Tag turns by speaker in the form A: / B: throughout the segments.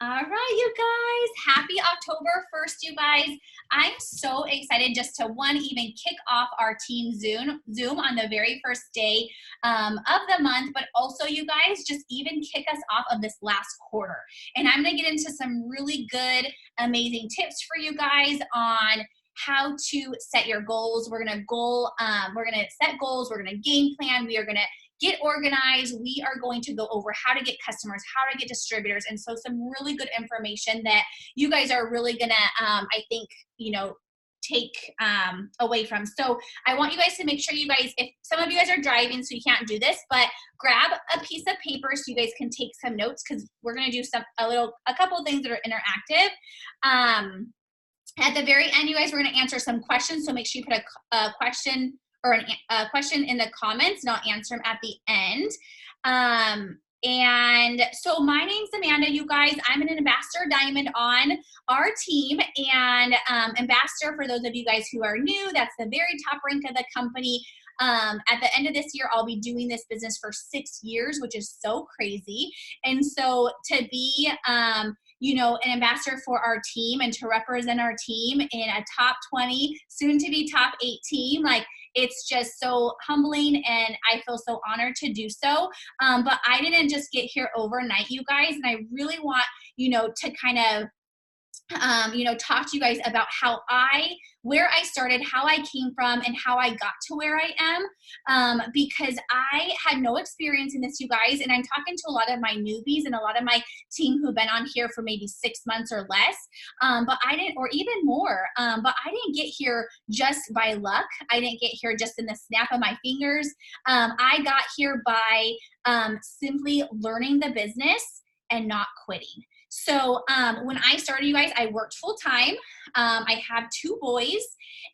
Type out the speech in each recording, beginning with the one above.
A: All right, you guys, happy October 1st, you guys. I'm so excited just to even kick off our team Zoom on the very first day of the month, but also you guys just even kick us off of this last quarter. And I'm gonna get into some really good, amazing tips for you guys on how to set your goals. We're gonna set goals, we're gonna game plan, we are gonna get organized. We are going to go over how to get customers, how to get distributors, and so some really good information that you guys are really gonna, I think, take away from. So I want you guys to make sure you guys, if some of you guys are driving, so you can't do this, but grab a piece of paper so you guys can take some notes because we're gonna do a couple things that are interactive. At the very end, you guys, we're gonna answer some questions. So make sure you put a question or a question in the comments, and I'll answer them at the end. And so my name's Amanda, you guys. I'm an ambassador diamond on our team, and ambassador, for those of you guys who are new, that's the very top rank of the company. At the end of this year, I'll be doing this business for 6 years, which is so crazy. And so to be an ambassador for our team and to represent our team in a top 20, soon to be top 8 team, like, it's just so humbling, and I feel so honored to do so. But I didn't just get here overnight, you guys, and I really want, to kind of talk to you guys about where I started, how I came from, and how I got to where I am, because I had no experience in this, you guys, and I'm talking to a lot of my newbies and a lot of my team who've been on here for maybe 6 months or less, or even more, but I didn't get here just by luck. I didn't get here just in the snap of my fingers. I got here by simply learning the business and not quitting. So when I started, you guys, I worked full time. I have 2 boys,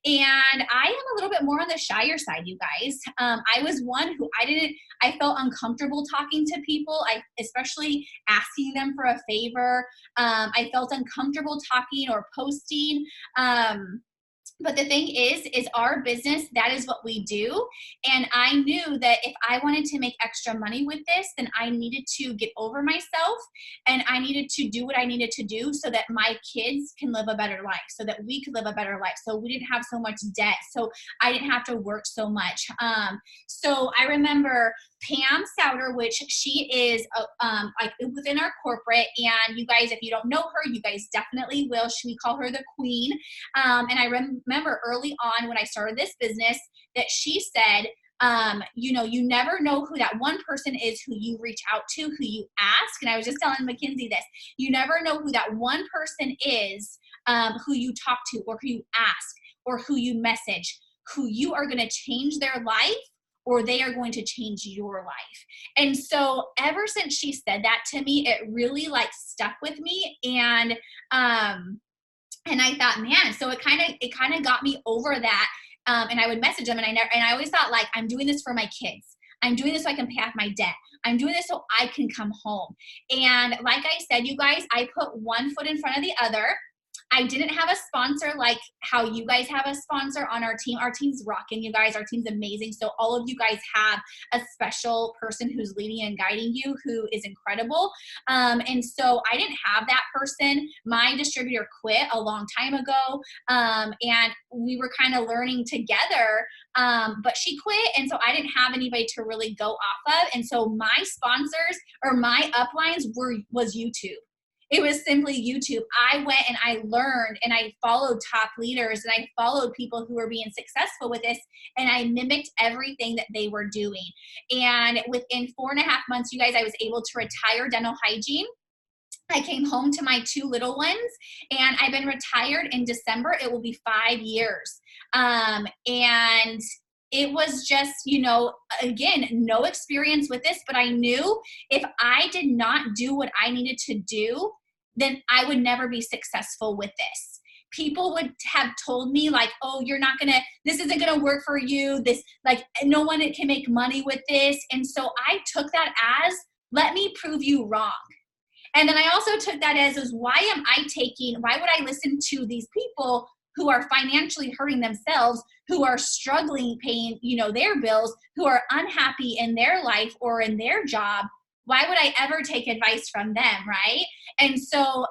A: and I am a little bit more on the shyer side, you guys. I was one who I felt uncomfortable talking to people, especially asking them for a favor. I felt uncomfortable talking or posting. But the thing is our business, that is what we do. And I knew that if I wanted to make extra money with this, then I needed to get over myself, and I needed to do what I needed to do so that my kids can live a better life, so that we could live a better life, so we didn't have so much debt, so I didn't have to work so much. So I remember Pam Souter, which she is within our corporate, and you guys, if you don't know her, you guys definitely will. We call her the queen. And I remember early on when I started this business that she said, you never know who that one person is who you reach out to, who you ask. And I was just telling Mackenzie this. You never know who that one person is who you talk to, or who you ask, or who you message, who you are going to change their life, or they are going to change your life. And so ever since she said that to me, it really stuck with me. And I thought, man, so it kind of got me over that. And I would message them, and I always thought, I'm doing this for my kids. I'm doing this so I can pay off my debt. I'm doing this so I can come home. And like I said, you guys, I put one foot in front of the other. I didn't have a sponsor like how you guys have a sponsor on our team. Our team's rocking, you guys. Our team's amazing. So all of you guys have a special person who's leading and guiding you, who is incredible. And so I didn't have that person. My distributor quit a long time ago, and we were kind of learning together, but she quit, and so I didn't have anybody to really go off of. And so my sponsors, or my uplines, was YouTube. It was simply YouTube. I went and I learned, and I followed top leaders, and I followed people who were being successful with this, and I mimicked everything that they were doing. And within 4.5 months, you guys, I was able to retire dental hygiene. I came home to my 2 little ones, and I've been retired in December. It will be 5 years. And it was just, again, no experience with this, but I knew if I did not do what I needed to do, then I would never be successful with this. People would have told me oh, this isn't going to work for you. No one can make money with this. And so I took that as, let me prove you wrong. And then I also took that as why would I listen to these people who are financially hurting themselves, who are struggling paying, their bills, who are unhappy in their life or in their job? Why would I ever take advice from them, right? And so,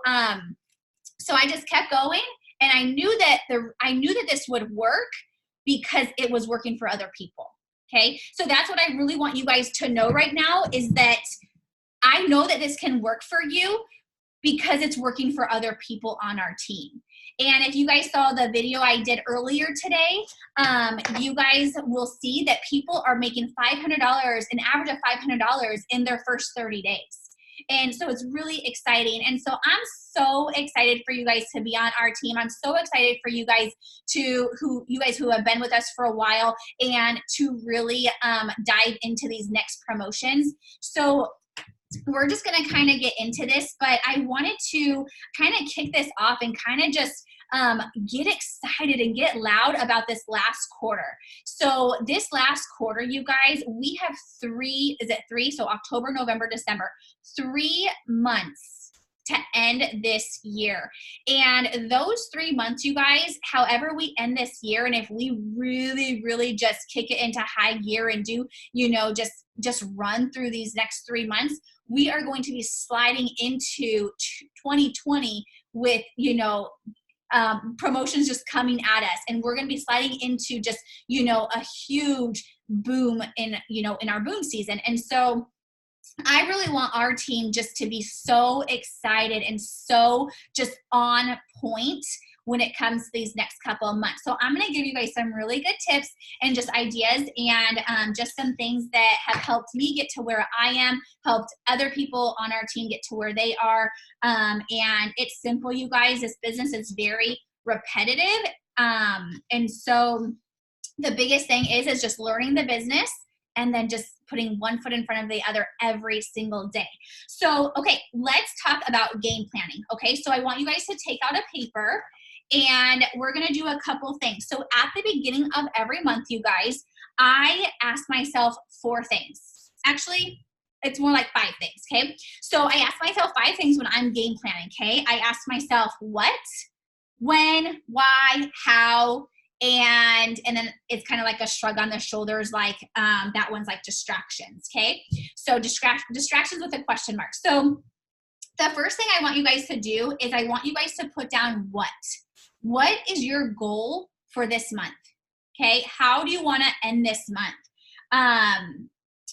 A: so I just kept going, and I knew that this would work because it was working for other people. Okay, so that's what I really want you guys to know right now, is that I know that this can work for you because it's working for other people on our team. And if you guys saw the video I did earlier today, you guys will see that people are making $500, an average of $500 in their first 30 days. And so it's really exciting. And so I'm so excited for you guys to be on our team. I'm so excited for you guys who have been with us for a while, and to really dive into these next promotions. So we're just going to kind of get into this, but I wanted to kind of kick this off and kind of just get excited and get loud about this last quarter. So this last quarter, you guys, we have three, so October, November, December, 3 months to end this year. And those 3 months, you guys, however we end this year, and if we really, really just kick it into high gear and do, just run through these next 3 months, we are going to be sliding into 2020 with, promotions just coming at us. And we're going to be sliding into just, a huge boom in our boom season. And so I really want our team just to be so excited and so just on point when it comes to these next couple of months. So I'm going to give you guys some really good tips and just ideas, and just some things that have helped me get to where I am, helped other people on our team get to where they are. And it's simple, you guys. This business is very repetitive. And so the biggest thing is just learning the business and then just putting one foot in front of the other every single day. So, okay, let's talk about game planning. Okay, so I want you guys to take out a paper, and we're going to do a couple things. So at the beginning of every month, you guys, I ask myself 4 things. Actually, it's more like 5 things, okay? So I ask myself 5 things when I'm game planning, okay? I ask myself what, when, why, how, and then it's kind of like a shrug on the shoulders, like that one's like distractions, okay? So distractions with a question mark. So the first thing I want you guys to do is I want you guys to put down what. What is your goal for this month? Okay, how do you want to end this month?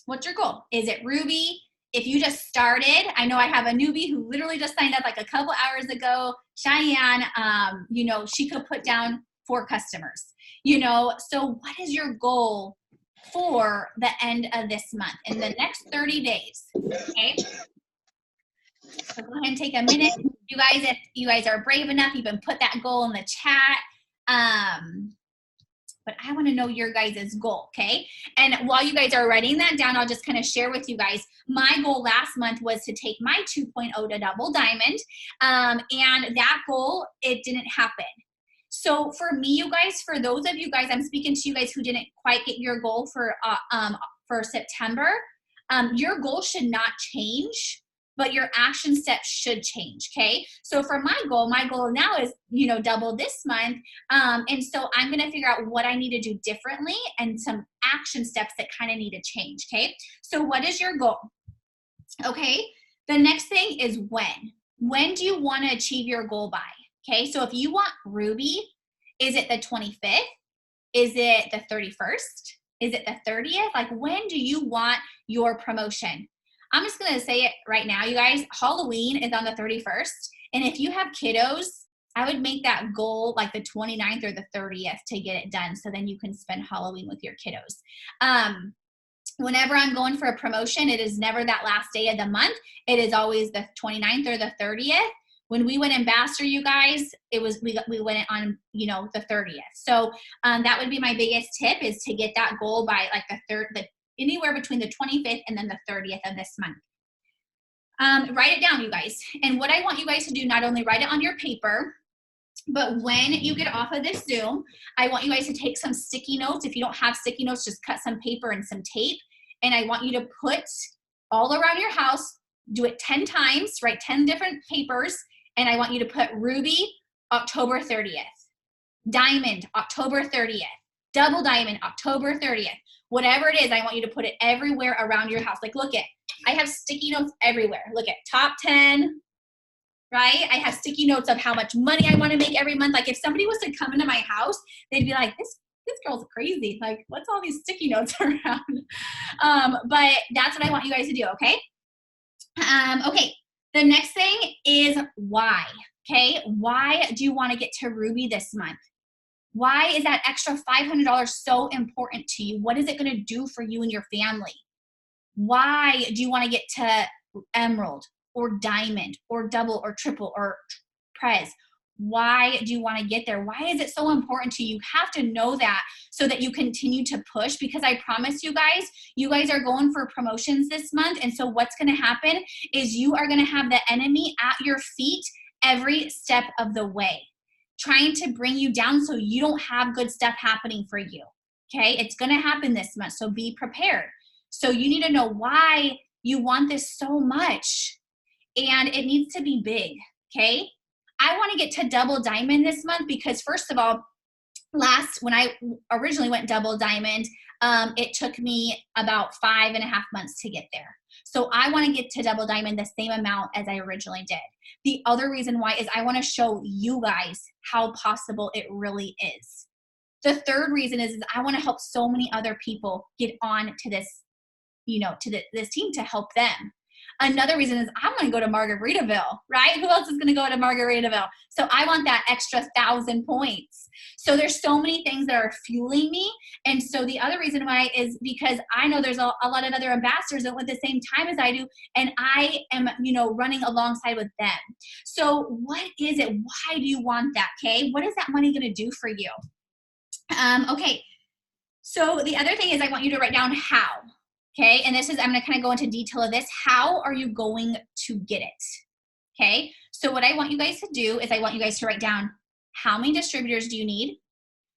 A: What's your goal? Is it Ruby? If you just started, I know I have a newbie who literally just signed up like a couple hours ago, Cheyenne, she could put down 4 customers, so what is your goal for the end of this month in the next 30 days? Okay. So go ahead and take a minute. You guys, if you guys are brave enough, you can put that goal in the chat. But I want to know your guys' goal, okay? And while you guys are writing that down, I'll just kind of share with you guys. My goal last month was to take my 2.0 to double diamond. And that goal, it didn't happen. So for me, you guys, for those of you guys, I'm speaking to you guys who didn't quite get your goal for September, your goal should not change, but your action steps should change, okay? So for my goal now is, double this month. And so I'm going to figure out what I need to do differently and some action steps that kind of need to change, okay? So what is your goal? Okay, the next thing is when. When do you want to achieve your goal by? Okay, so if you want Ruby, is it the 25th? Is it the 31st? Is it the 30th? Like, when do you want your promotion? I'm just going to say it right now, you guys. Halloween is on the 31st. And if you have kiddos, I would make that goal like the 29th or the 30th to get it done, so then you can spend Halloween with your kiddos. Whenever I'm going for a promotion, it is never that last day of the month. It is always the 29th or the 30th. When we went ambassador, you guys, it was we went on, the 30th. So that would be my biggest tip, is to get that goal by like anywhere between the 25th and then the 30th of this month. Write it down, you guys. And what I want you guys to do, not only write it on your paper, but when you get off of this Zoom, I want you guys to take some sticky notes. If you don't have sticky notes, just cut some paper and some tape. And I want you to put all around your house, do it 10 times, write 10 different papers. And I want you to put Ruby, October 30th. Diamond, October 30th. Double Diamond, October 30th. Whatever it is, I want you to put it everywhere around your house. Like, look at, I have sticky notes everywhere. Look at top 10, right? I have sticky notes of how much money I want to make every month. Like, if somebody was to come into my house, they'd be like, this girl's crazy. Like, what's all these sticky notes around? But that's what I want you guys to do, okay? Okay, the next thing is why, okay? Why do you want to get to Ruby this month? Why is that extra $500 so important to you? What is it going to do for you and your family? Why do you want to get to Emerald or Diamond or Double or Triple or Prez? Why do you want to get there? Why is it so important to you? You have to know that so that you continue to push, because I promise you guys are going for promotions this month. And so what's going to happen is you are going to have the enemy at your feet every step of the way, trying to bring you down so you don't have good stuff happening for you. Okay, it's going to happen this month, so be prepared. So you need to know why you want this so much, and it needs to be big. Okay, I want to get to Double Diamond this month because, first of all, when I originally went Double Diamond, it took me about 5.5 months to get there. So I want to get to Double Diamond the same amount as I originally did. The other reason why is I want to show you guys how possible it really is. The third reason is I want to help so many other people get on to this, this team to help them. Another reason is I want to go to Margaritaville, right? Who else is going to go to Margaritaville? So I want that extra 1,000 points. So there's so many things that are fueling me. And so the other reason why is because I know there's a lot of other ambassadors that went the same time as I do, and I am, running alongside with them. So what is it? Why do you want that? Okay. What is that money going to do for you? Okay. So the other thing is I want you to write down how. Okay, and I'm going to kind of go into detail of this. How are you going to get it? Okay, so what I want you guys to do is I want you guys to write down how many distributors do you need.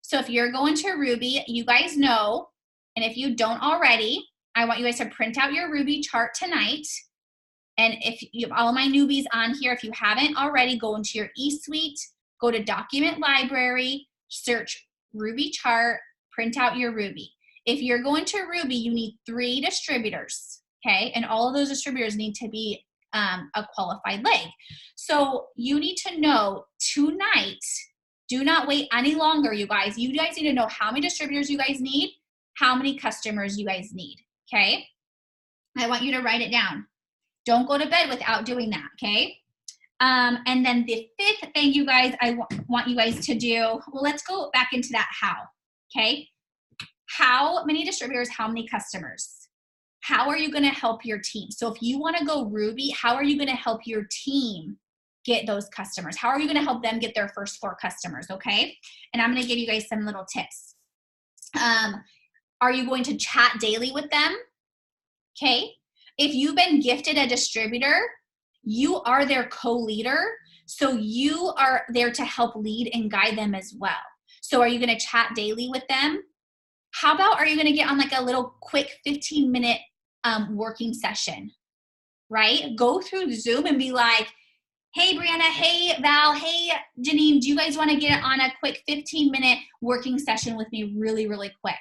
A: So if you're going to Ruby, you guys know, and if you don't already, I want you guys to print out your Ruby chart tonight. And if you have all of my newbies on here, if you haven't already, go into your eSuite, go to Document Library, search Ruby chart, print out your Ruby. If you're going to Ruby, you need 3 distributors, okay? And all of those distributors need to be a qualified leg. So you need to know tonight, do not wait any longer, you guys. You guys need to know how many distributors you guys need, how many customers you guys need, okay? I want you to write it down. Don't go to bed without doing that, okay? And then the 5th thing, you guys, I want you guys to do, well, let's go back into that how, okay? How many distributors, how many customers? How are you going to help your team? So if you want to go Ruby, how are you going to help your team get those customers? How are you going to help them get their first 4 customers, okay? And I'm going to give you guys some little tips. Are you going to chat daily with them? Okay. If you've been gifted a distributor, you are their co-leader. So you are there to help lead and guide them as well. So are you going to chat daily with them? How about are you going to get on like a little quick 15-minute working session, right? Go through Zoom and be like, hey, Brianna, hey, Val, hey, Janine, do you guys want to get on a quick 15-minute working session with me really, really quick?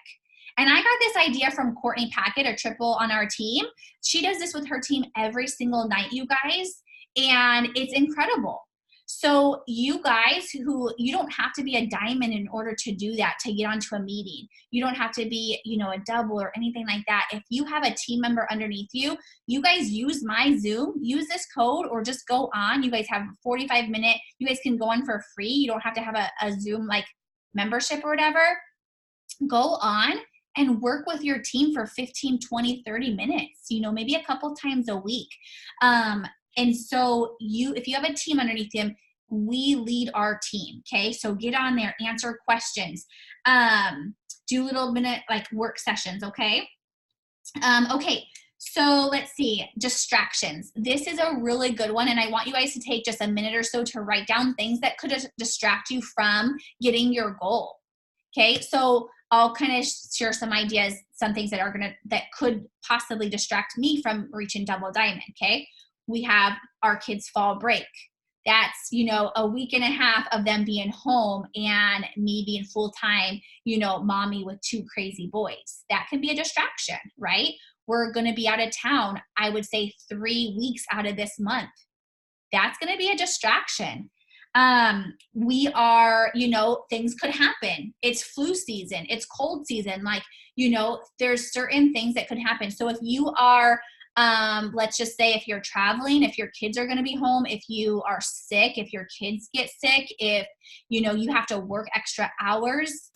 A: And I got this idea from Courtney Packett, a triple on our team. She does this with her team every single night, you guys, and it's incredible. So you guys you don't have to be a diamond in order to do that, to get onto a meeting. You don't have to be, a double or anything like that. If you have a team member underneath you, you guys use my Zoom, use this code, or just go on. You guys have 45-minute, you guys can go on for free. You don't have to have a Zoom like membership or whatever. Go on and work with your team for 15, 20, 30 minutes, maybe a couple times a week. And so if you have a team underneath them, we lead our team, okay? So get on there, answer questions, do little minute like work sessions, okay? Okay, so let's see, distractions. This is a really good one, and I want you guys to take just a minute or so to write down things that could distract you from getting your goal, okay? So I'll kind of share some ideas, some things that could possibly distract me from reaching Double Diamond, okay? We have our kids' fall break. That's, you know, a week and a half of them being home and me being full-time, you know, mommy with 2 crazy boys. That can be a distraction, right? We're going to be out of town, I would say 3 weeks out of this month. That's going to be a distraction. We are, you know, things could happen. It's flu season, it's cold season. Like, you know, there's certain things that could happen. So if you are, let's just say if you're traveling, if your kids are going to be home, if you are sick, if your kids get sick, if, you know, you have to work extra hours,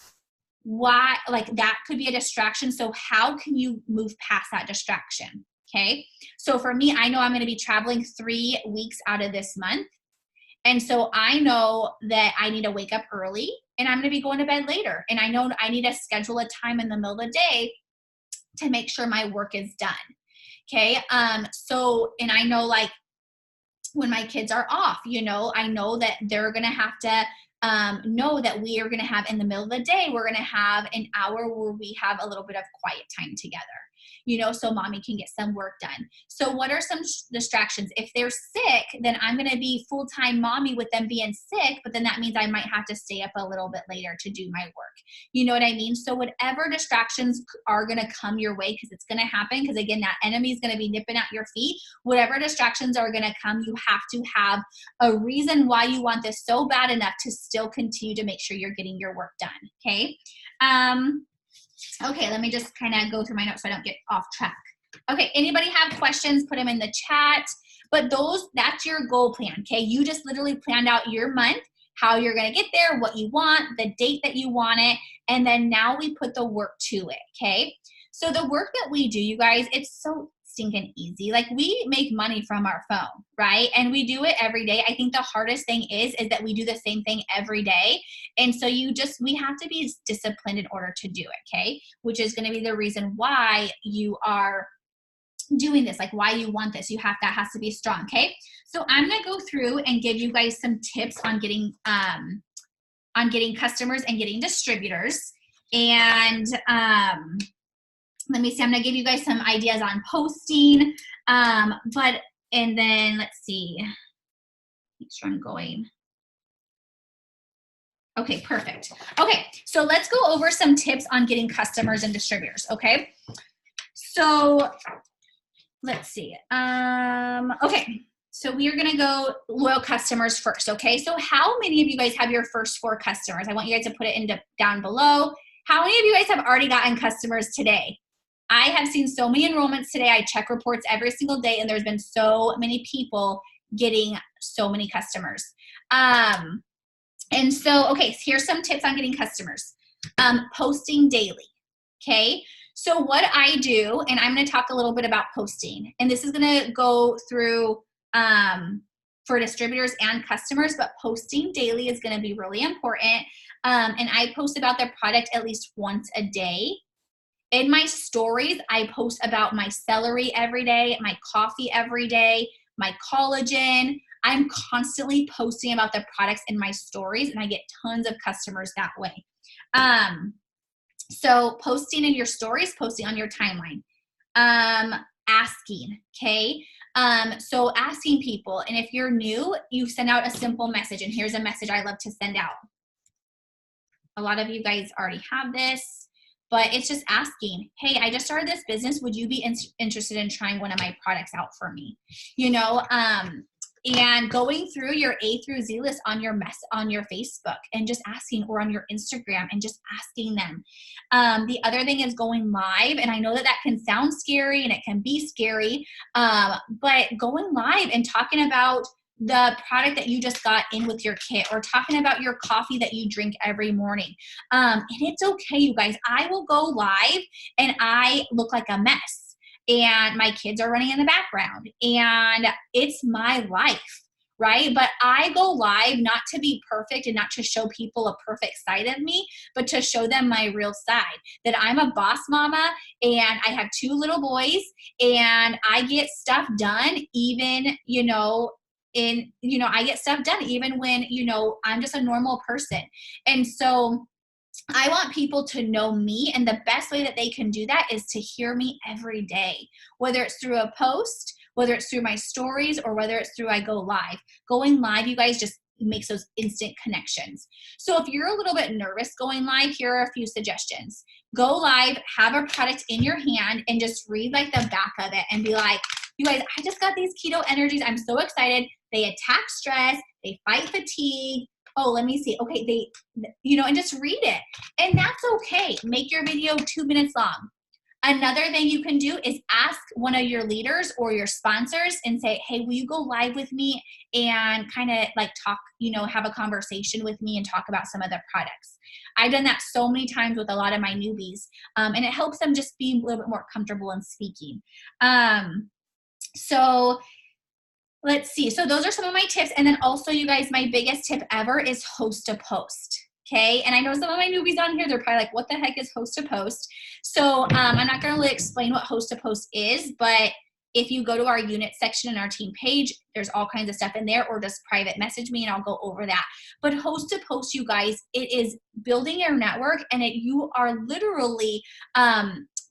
A: why, like that could be a distraction. So how can you move past that distraction? Okay. So for me, I know I'm going to be traveling 3 weeks out of this month. And so I know that I need to wake up early and I'm going to be going to bed later. And I know I need to schedule a time in the middle of the day to make sure my work is done. Okay. So, and I know like when my kids are off, you know, I know that they're going to have to know that we are going to have in the middle of the day, we're going to have an hour where we have a little bit of quiet time together, you know, so mommy can get some work done. So what are some distractions? If they're sick, then I'm going to be full-time mommy with them being sick, but then that means I might have to stay up a little bit later to do my work. You know what I mean? So whatever distractions are going to come your way, because it's going to happen, because again, that enemy is going to be nipping at your feet. Whatever distractions are going to come, you have to have a reason why you want this so bad enough to still continue to make sure you're getting your work done. Okay. Okay, let me just kind of go through my notes so I don't get off track. Okay, anybody have questions, put them in the chat. But that's your goal plan, okay? You just literally planned out your month, how you're going to get there, what you want, the date that you want it, and then now we put the work to it, okay? So the work that we do, you guys, it's so stinking easy. Like we make money from our phone, right? And we do it every day. I think the hardest thing is that we do the same thing every day. And so we have to be disciplined in order to do it, okay? Which is going to be the reason why you are doing this, like why you want this. That has to be strong, okay? So I'm going to go through and give you guys some tips on getting customers and getting distributors. And let me see, I'm going to give you guys some ideas on posting. And then let's see, make sure I'm going. Okay, perfect. Okay, so let's go over some tips on getting customers and distributors, okay? So let's see. Okay, so we are going to go loyal customers first, okay? So how many of you guys have your first 4 customers? I want you guys to put it down below. How many of you guys have already gotten customers today? I have seen so many enrollments today. I check reports every single day, and there's been so many people getting so many customers. And so, okay, here's some tips on getting customers. Posting daily, okay? So what I do, and I'm going to talk a little bit about posting, and this is going to go through for distributors and customers, but posting daily is going to be really important. And I post about their product at least once a day. In my stories, I post about my celery every day, my coffee every day, my collagen. I'm constantly posting about the products in my stories, and I get tons of customers that way. So posting in your stories, posting on your timeline. Asking, okay? So asking people, and if you're new, you send out a simple message, and here's a message I love to send out. A lot of you guys already have this, but it's just asking, hey, I just started this business. Would you be interested in trying one of my products out for me? You know, and going through your A through Z list on your Facebook and just asking, or on your Instagram and just asking them. The other thing is going live. And I know that can sound scary and it can be scary, but going live and talking about the product that you just got in with your kit, or talking about your coffee that you drink every morning. And it's okay, you guys. I will go live and I look like a mess, and my kids are running in the background, and it's my life, right? But I go live not to be perfect and not to show people a perfect side of me, but to show them my real side, that I'm a boss mama and I have 2 little boys, and I get stuff done even, I get stuff done even when, I'm just a normal person. And so I want people to know me, and the best way that they can do that is to hear me every day, whether it's through a post, whether it's through my stories or whether it's through I go live. Going live, you guys, just makes those instant connections. So if you're a little bit nervous going live, here are a few suggestions. Go live, have a product in your hand, and just read like the back of it and be like, you guys, I just got these keto energies. I'm so excited. They attack stress. They fight fatigue. Oh, let me see. Okay, and just read it. And that's okay. Make your video 2 minutes long. Another thing you can do is ask one of your leaders or your sponsors and say, hey, will you go live with me and kind of like talk, have a conversation with me and talk about some of the products. I've done that so many times with a lot of my newbies, and it helps them just be a little bit more comfortable in speaking. So let's see. So those are some of my tips. And then also, you guys, my biggest tip ever is host a post. Okay. And I know some of my newbies on here, they're probably like, what the heck is host a post? So I'm not going to really explain what host a post is, but if you go to our unit section in our team page, there's all kinds of stuff in there, or just private message me and I'll go over that. But host a post, you guys, it is building your network, and you are literally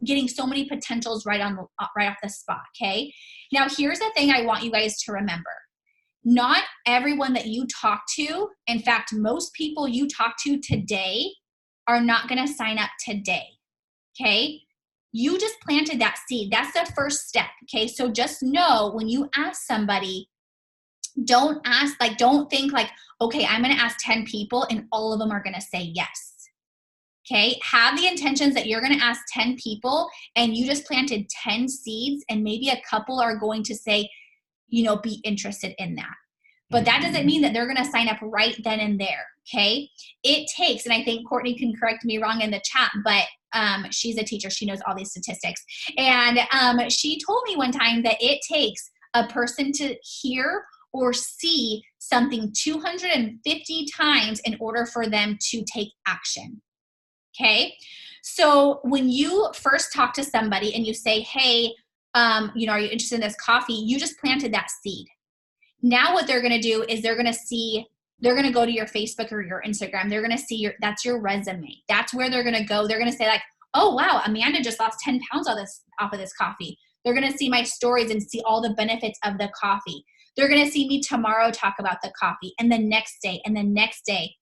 A: getting so many potentials right off the spot. Okay. Now here's the thing I want you guys to remember. Not everyone that you talk to, in fact, most people you talk to today are not going to sign up today. Okay. You just planted that seed. That's the first step. Okay. So just know when you ask somebody, don't think like, okay, I'm going to ask 10 people and all of them are going to say yes. Okay. Have the intentions that you're going to ask 10 people and you just planted 10 seeds, and maybe a couple are going to say, be interested in that. But that doesn't mean that they're going to sign up right then and there. Okay. It takes, and I think Courtney can correct me wrong in the chat, but she's a teacher. She knows all these statistics. And she told me one time that it takes a person to hear or see something 250 times in order for them to take action. Okay. So when you first talk to somebody and you say, hey, are you interested in this coffee? You just planted that seed. Now what they're going to do is they're going to go to your Facebook or your Instagram. They're going to see that's your resume. That's where they're going to go. They're going to say like, oh, wow, Amanda just lost 10 pounds off of this coffee. They're going to see my stories and see all the benefits of the coffee. They're going to see me tomorrow talk about the coffee, and the next day and the next day.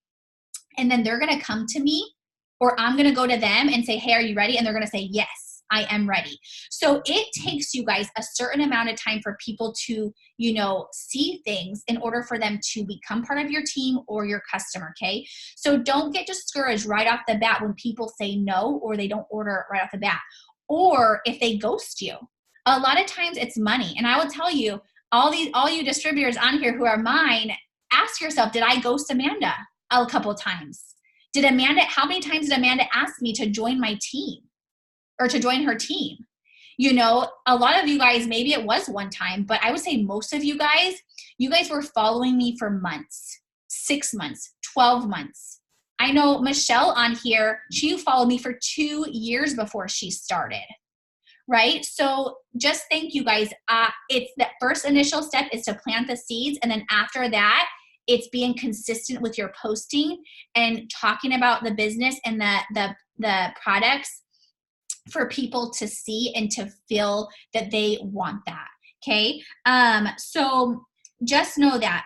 A: And then they're going to come to me, or I'm going to go to them and say, hey, are you ready? And they're going to say, yes, I am ready. So it takes you guys a certain amount of time for people to, see things in order for them to become part of your team or your customer. Okay. So don't get discouraged right off the bat when people say no, or they don't order right off the bat, or if they ghost you. A lot of times it's money. And I will tell you, all you distributors on here who are mine, ask yourself, did I ghost Amanda a couple times? How many times did Amanda ask me to join my team or to join her team? A lot of you guys, maybe it was one time, but I would say most of you guys were following me for months, 6 months, 12 months. I know Michelle on here, she followed me for 2 years before she started, right? So just thank you guys. It's the first initial step is to plant the seeds. And then after that, it's being consistent with your posting and talking about the business and the products for people to see and to feel that they want that. Okay. So just know that.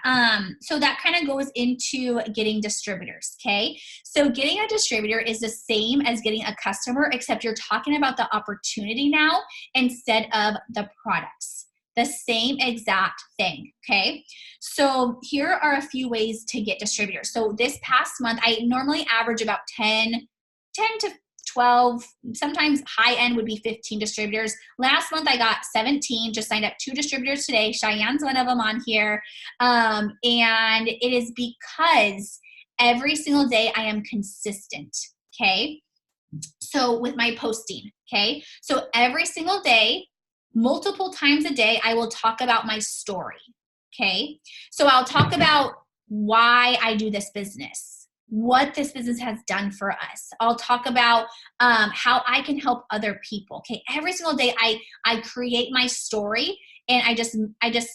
A: So that kind of goes into getting distributors. Okay. So getting a distributor is the same as getting a customer, except you're talking about the opportunity now instead of the products. The same exact thing. Okay. So here are a few ways to get distributors. So this past month, I normally average about 10 to 12, sometimes high end would be 15 distributors. Last month I got 17, just signed up 2 distributors today. Cheyenne's one of them on here. And it is because every single day I am consistent. Okay. So with my posting. Okay. So every single day, multiple times a day, I will talk about my story. Okay. So I'll talk about why I do this business, what this business has done for us. I'll talk about how I can help other people. Okay. Every single day I create my story, and I just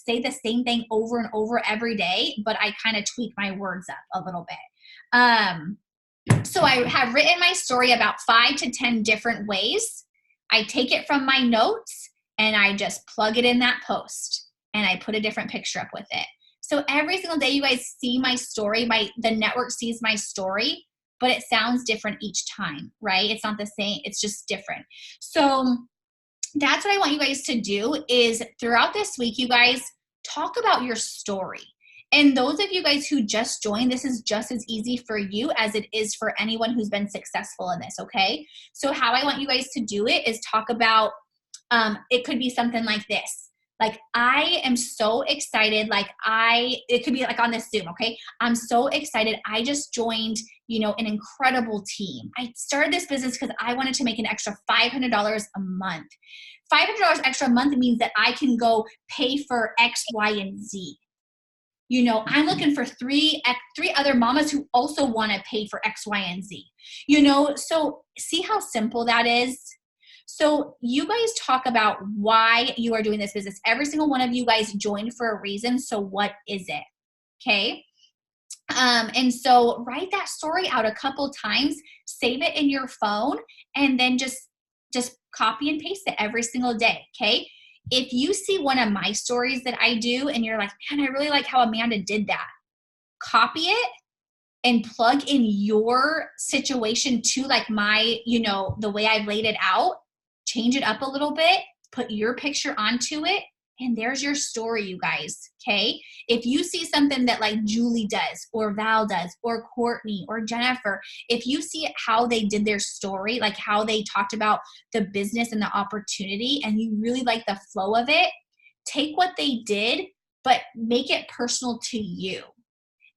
A: say the same thing over and over every day, but I kind of tweak my words up a little bit. So I have written my story about 5 to 10 different ways. I take it from my notes, and I just plug it in that post and I put a different picture up with it. So every single day you guys see my story, the network sees my story, but it sounds different each time, right? It's not the same, it's just different. So that's what I want you guys to do is throughout this week, you guys talk about your story. And those of you guys who just joined, this is just as easy for you as it is for anyone who's been successful in this, okay? So how I want you guys to do it is talk about, it could be something like this. Like, I am so excited. It could be like on this Zoom, okay? I'm so excited. I just joined, an incredible team. I started this business because I wanted to make an extra $500 a month. $500 extra a month means that I can go pay for X, Y, and Z. I'm looking for three other mamas who also want to pay for X, Y, and Z. So see how simple that is? So you guys talk about why you are doing this business. Every single one of you guys joined for a reason. So what is it? Okay. And so write that story out a couple times, save it in your phone, and then just copy and paste it every single day. Okay. If you see one of my stories that I do and you're like, man, I really like how Amanda did that, copy it and plug in your situation to like my, the way I've laid it out, change it up a little bit, put your picture onto it, and there's your story, you guys, okay? If you see something that like Julie does or Val does or Courtney or Jennifer, if you see how they did their story, like how they talked about the business and the opportunity, and you really like the flow of it, take what they did, but make it personal to you.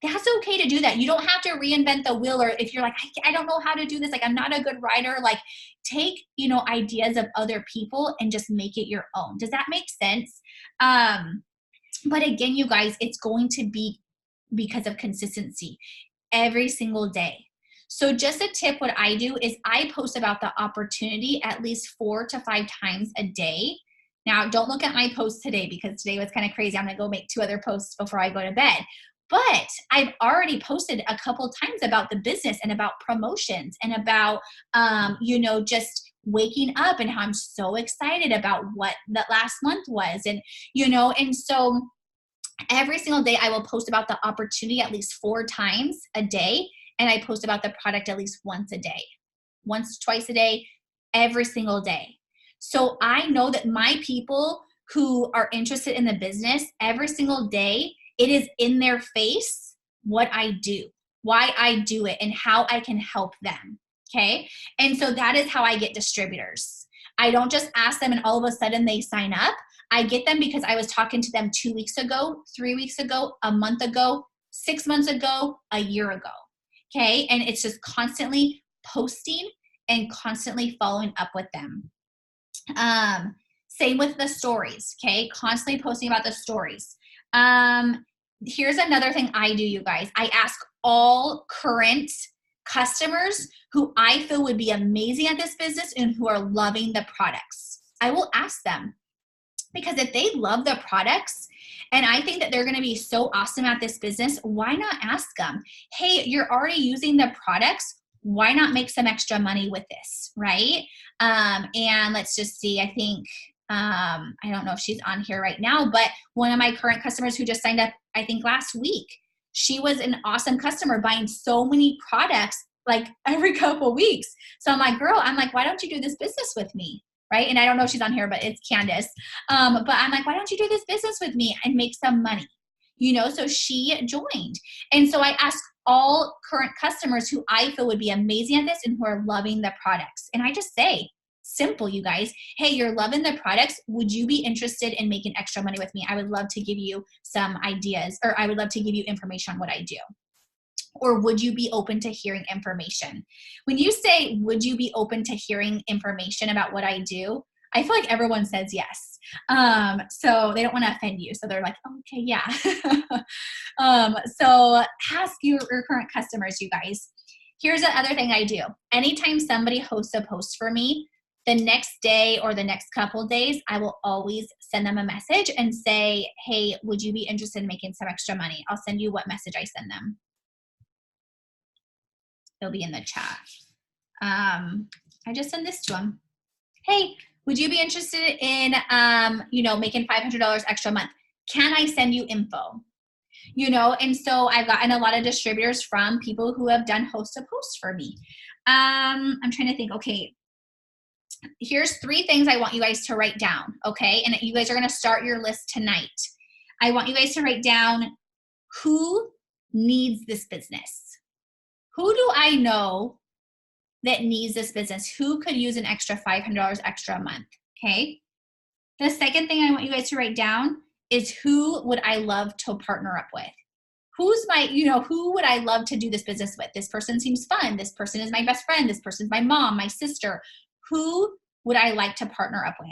A: That's okay to do that. You don't have to reinvent the wheel, or if you're like, I don't know how to do this, like I'm not a good writer, like take, ideas of other people and just make it your own. Does that make sense? But again, you guys, it's going to be because of consistency every single day. So just a tip, what I do is I post about the opportunity at least 4 to 5 times a day. Now, don't look at my post today because today was kind of crazy. I'm going to go make 2 other posts before I go to bed. But I've already posted a couple times about the business and about promotions and about, just waking up and how I'm so excited about what that last month was. And, and so every single day I will post about the opportunity at least 4 times a day. And I post about the product at least once a day, twice a day, every single day. So I know that my people who are interested in the business every single day, it is in their face what I do, why I do it, and how I can help them, okay? And so that is how I get distributors. I don't just ask them and all of a sudden they sign up. I get them because I was talking to them 2 weeks ago, 3 weeks ago, a month ago, 6 months ago, a year ago, okay? And it's just constantly posting and constantly following up with them. Same with the stories, okay? Constantly posting about the stories. Here's another thing I do, you guys. I ask all current customers who I feel would be amazing at this business and who are loving the products. I will ask them because if they love the products and I think that they're going to be so awesome at this business, why not ask them, hey, you're already using the products. Why not make some extra money with this, right? And let's just see, I think, I don't know if she's on here right now, but one of my current customers who just signed up, I think last week, she was an awesome customer buying so many products like every couple weeks. So I'm like, girl, why don't you do this business with me? Right? And I don't know if she's on here, but it's Candace. But I'm like, why don't you do this business with me and make some money? So she joined. And so I asked all current customers who I feel would be amazing at this and who are loving the products. And I just say, simple, you guys, hey, you're loving the products. Would you be interested in making extra money with me? I would love to give you some ideas, or I would love to give you information on what I do. Or would you be open to hearing information? When you say, would you be open to hearing information about what I do? I feel like everyone says yes. So they don't want to offend you. So they're like, okay, yeah. So ask your current customers, you guys. Here's the other thing I do. Anytime somebody hosts a post for me, the next day or the next couple days, I will always send them a message and say, hey, would you be interested in making some extra money? I'll send you what message I send them. It'll be in the chat. I just send this to them. Hey, Would you be interested in, you know, making $500 extra a month? Can I send you info? You know, and so I've gotten a lot of distributors from people who have done host to post for me. I'm trying to think, okay, here's 3 things I want you guys to write down, okay? And you guys are going to start your list tonight. I want you guys to write down who needs this business. Who do I know that needs this business? Who could use an extra $500 extra a month, okay? The second thing I want you guys to write down is who would I love to partner up with? Who's my, you know, who would I love to do this business with? This person seems fun. This person is my best friend. This person's my mom, my sister. Who would I like to partner up with?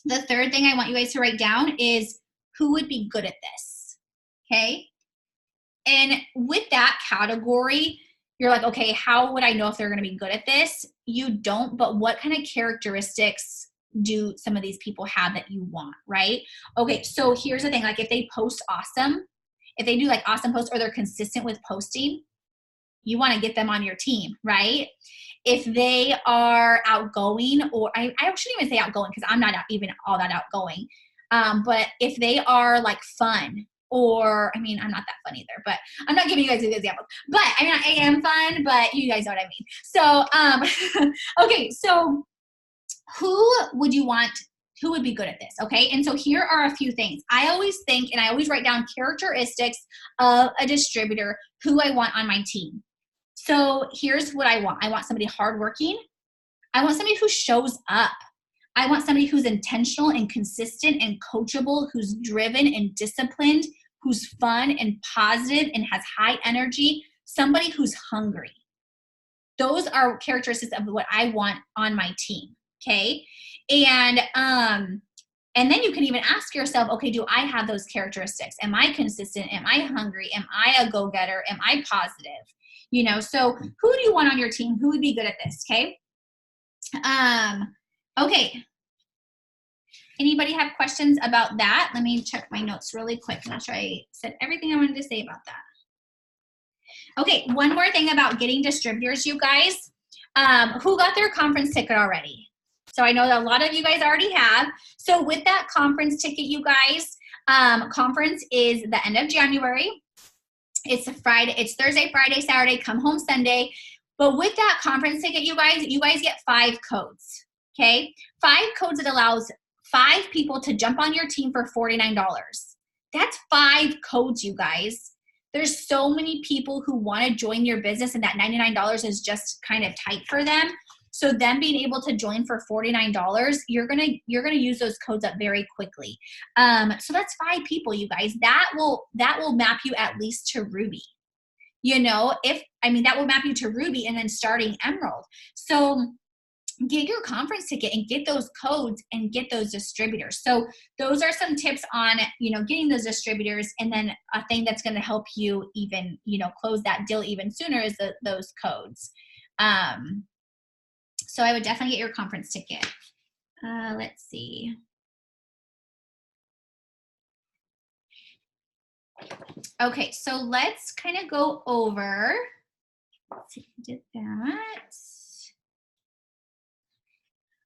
A: The third thing I want you guys to write down is who would be good at this, okay? And with that category, you're like, okay, how would I know if they're going to be good at this? You don't, but what kind of characteristics do some of these people have that you want, right? Okay, so here's the thing. Like if they post awesome, if they do like awesome posts or they're consistent with posting, you want to get them on your team, right? If they are outgoing, or I shouldn't even say outgoing because I'm not even all that outgoing. But if they are like fun, or I mean, I'm not that fun either, but I'm not giving you guys an example. But I mean, I am fun, but you guys know what I mean. So, okay, so who would you want? Who would be good at this? Okay, and so here are a few things. I always think, and I always write down characteristics of a distributor who I want on my team. So here's what I want. I want somebody hardworking. I want somebody who shows up. I want somebody who's intentional and consistent and coachable, who's driven and disciplined, who's fun and positive and has high energy, somebody who's hungry. Those are characteristics of what I want on my team, okay? And then you can even ask yourself, okay, do I have those characteristics? Am I consistent? Am I hungry? Am I a go-getter? Am I positive? You know, so who do you want on your team? Who would be good at this, okay? Okay. Anybody have questions about that? Let me check my notes really quick. I'm not sure I said everything I wanted to say about that. Okay, one more thing about getting distributors, you guys. Who got their conference ticket already? So I know that a lot of you guys already have. So with that conference ticket, you guys, conference is the end of January. It's a Friday. It's Thursday, Friday, Saturday, come home Sunday. But with that conference ticket, you guys get 5 codes, okay? 5 codes that allows 5 people to jump on your team for $49. That's 5 codes, you guys. There's so many people who want to join your business, and that $99 is just kind of tight for them. So them being able to join for $49, you're gonna use those codes up very quickly. So that's 5 people, you guys. That will map you at least to Ruby. You know, that will map you to Ruby and then starting Emerald. So get your conference ticket and get those codes and get those distributors. So those are some tips on, you know, getting those distributors. And then a thing that's going to help you even, you know, close that deal even sooner is those codes. So I would definitely get your conference ticket. Let's see. Okay, so let's kind of go over. Let's see if I did that.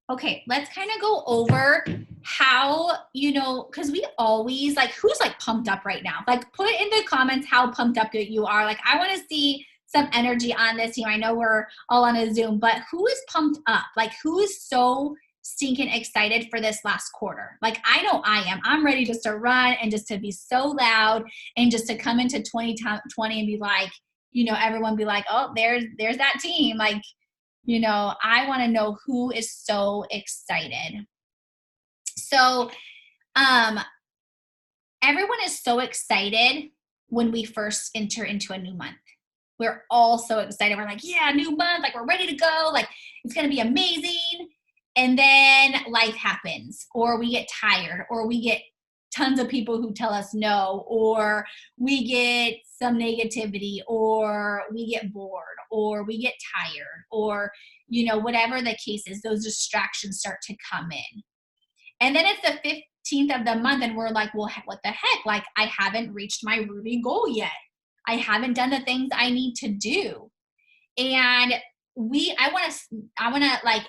A: Okay, let's kind of go over how, you know, because we always, like, who's like pumped up right now? Like, put in the comments how pumped up you are. Like, I want to see some energy on this team. I know we're all on a Zoom, but who is pumped up? Like, who is so stinking excited for this last quarter? Like, I know I am. I'm ready just to run and just to be so loud and just to come into 2020 and be like, you know, everyone be like, oh, there's that team. Like, you know, I want to know who is so excited. So, everyone is so excited when we first enter into a new month. We're all so excited. We're like, yeah, new month. Like, we're ready to go. Like, it's going to be amazing. And then life happens, or we get tired, or we get tons of people who tell us no, or we get some negativity, or we get bored, or we get tired, or, you know, whatever the case is, those distractions start to come in. And then it's the 15th of the month and we're like, well, what the heck? Like, I haven't reached my Ruby goal yet. I haven't done the things I need to do. And I want to like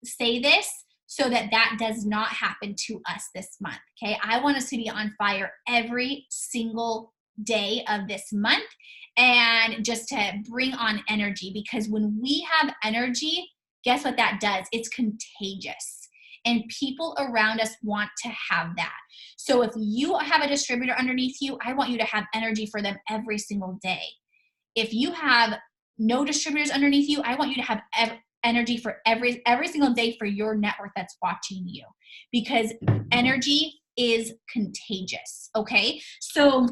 A: say this so that that does not happen to us this month. Okay. I want us to be on fire every single day of this month and just to bring on energy, because when we have energy, guess what that does? It's contagious. And people around us want to have that. So if you have a distributor underneath you, I want you to have energy for them every single day. If you have no distributors underneath you, I want you to have energy for every single day for your network that's watching you, because energy is contagious. Okay. So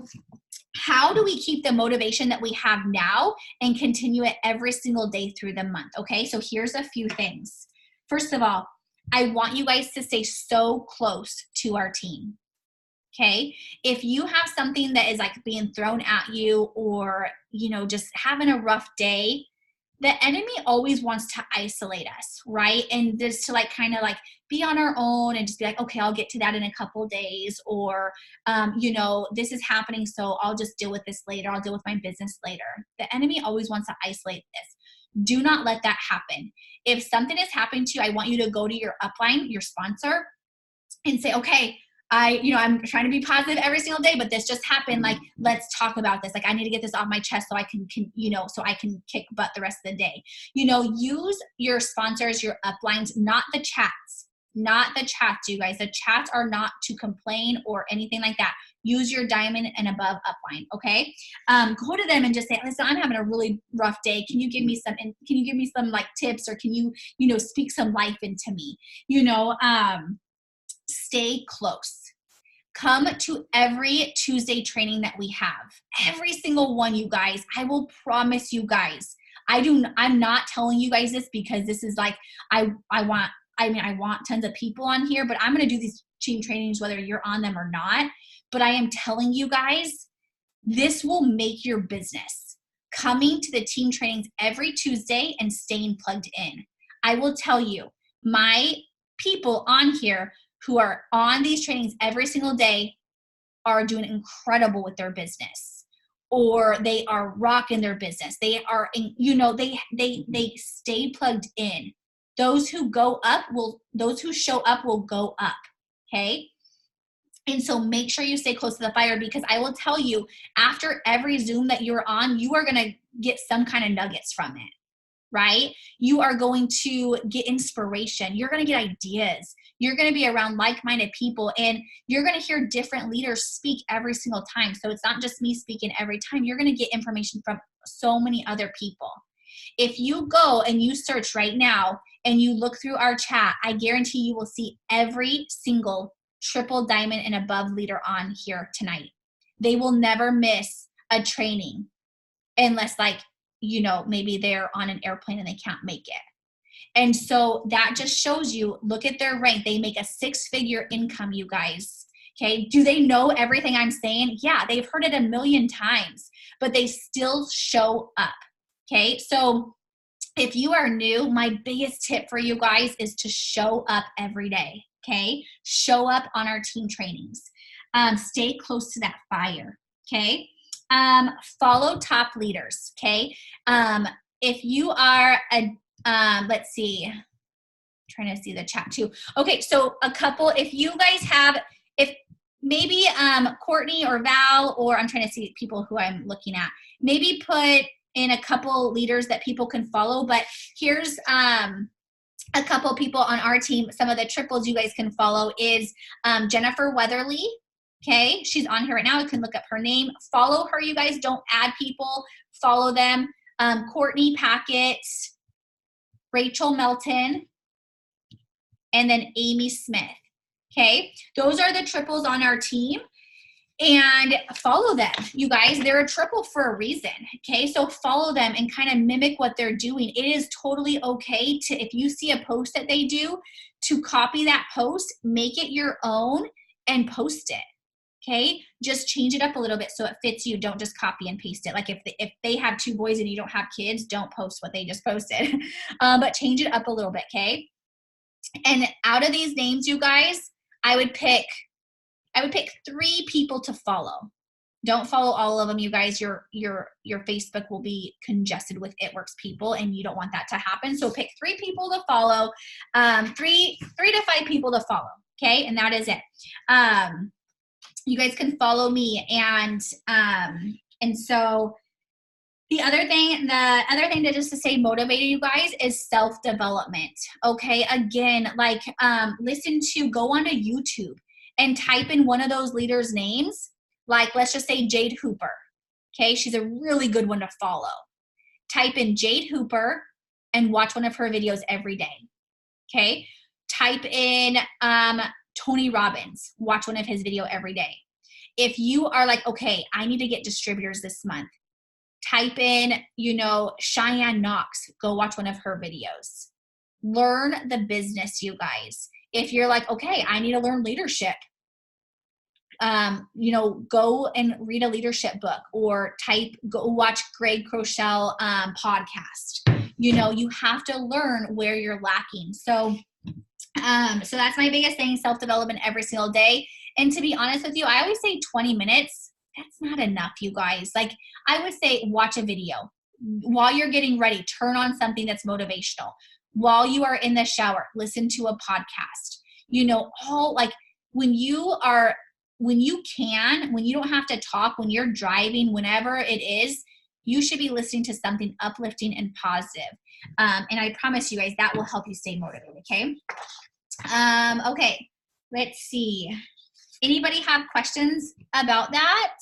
A: how do we keep the motivation that we have now and continue it every single day through the month? Okay. So here's a few things. First of all, I want you guys to stay so close to our team. Okay. If you have something that is like being thrown at you, or, you know, just having a rough day, the enemy always wants to isolate us, right? And just to like kind of like be on our own and just be like, okay, I'll get to that in a couple days, or, you know, this is happening, so I'll just deal with this later. I'll deal with my business later. The enemy always wants to isolate this. Do not let that happen. If something is happening to you, I want you to go to your upline, your sponsor, and say, okay, I'm trying to be positive every single day, but this just happened. Like, let's talk about this. Like, I need to get this off my chest so I can so I can kick butt the rest of the day. Use your sponsors, your uplines, not the chats, you guys. The chats are not to complain or anything like that. Use your diamond and above upline. Okay. Go to them and just say, listen, I'm having a really rough day. Can you give me some like tips, or can you, speak some life into me? Stay close. Come to every Tuesday training that we have. Every single one, you guys. I will promise you guys. I'm not telling you guys this because this is like, I want tons of people on here, but I'm going to do these team trainings whether you're on them or not. But I am telling you guys, this will make your business. Coming to the team trainings every Tuesday and staying plugged in. I will tell you, my people on here who are on these trainings every single day are doing incredible with their business, or they are rocking their business. They are, they stay plugged in. Those who show up will go up. Okay. And so make sure you stay close to the fire, because I will tell you, after every Zoom that you're on, you are going to get some kind of nuggets from it, right? You are going to get inspiration. You're going to get ideas. You're going to be around like-minded people, and you're going to hear different leaders speak every single time. So it's not just me speaking every time. You're going to get information from so many other people. If you go and you search right now and you look through our chat, I guarantee you will see every single triple diamond and above leader on here tonight. They will never miss a training unless maybe they're on an airplane and they can't make it. And so that just shows you, look at their rank. They make a 6-figure income, you guys. Okay. Do they know everything I'm saying? Yeah, they've heard it a million times, but they still show up. Okay. So if you are new, my biggest tip for you guys is to show up every day. Okay. Show up on our team trainings. Stay close to that fire. Okay. Follow top leaders. Okay. If you are let's see, trying to see the chat too. Okay. So if you guys have, if maybe, Courtney or Val, or I'm trying to see people who I'm looking at, maybe put in a couple leaders that people can follow, but here's, a couple people on our team. Some of the triples you guys can follow is, Jennifer Weatherly. Okay. She's on here right now. You can look up her name. Follow her, you guys. Don't add people. Follow them. Courtney Packett, Rachel Melton, and then Amy Smith. Okay. Those are the triples on our team. And follow them, you guys. They're a triple for a reason. Okay. So follow them and kind of mimic what they're doing. It is totally okay to, if you see a post that they do, to copy that post, make it your own, and post it. Okay. Just change it up a little bit so it fits you. Don't just copy and paste it. Like if they have 2 boys and you don't have kids, don't post what they just posted, but change it up a little bit. Okay. And out of these names, you guys, I would pick 3 people to follow. Don't follow all of them, you guys. Your Facebook will be congested with It Works people, and you don't want that to happen. So pick 3 people to follow, 3 to 5 people to follow. Okay, and that is it. You guys can follow me, and so the other thing to just to stay motivated, you guys, is self-development. Okay, again, like go onto YouTube and type in one of those leaders' names. Like, let's just say Jade Hooper. Okay, she's a really good one to follow. Type in Jade Hooper and watch one of her videos every day. Okay, type in Tony Robbins. Watch one of his videos every day. If you are like, okay, I need to get distributors this month, type in, Cheyenne Knox. Go watch one of her videos. Learn the business, you guys. If you're like, okay, I need to learn leadership, go and read a leadership book, or go watch Greg Kroschel podcast. You have to learn where you're lacking. So that's my biggest thing, self-development every single day. And to be honest with you, I always say 20 minutes. That's not enough, you guys. Like, I would say watch a video. While you're getting ready, turn on something that's motivational. While you are in the shower, listen to a podcast. When you don't have to talk, when you're driving, whenever it is, you should be listening to something uplifting and positive. And I promise you guys that will help you stay motivated, okay? Okay, let's see. Anybody have questions about that?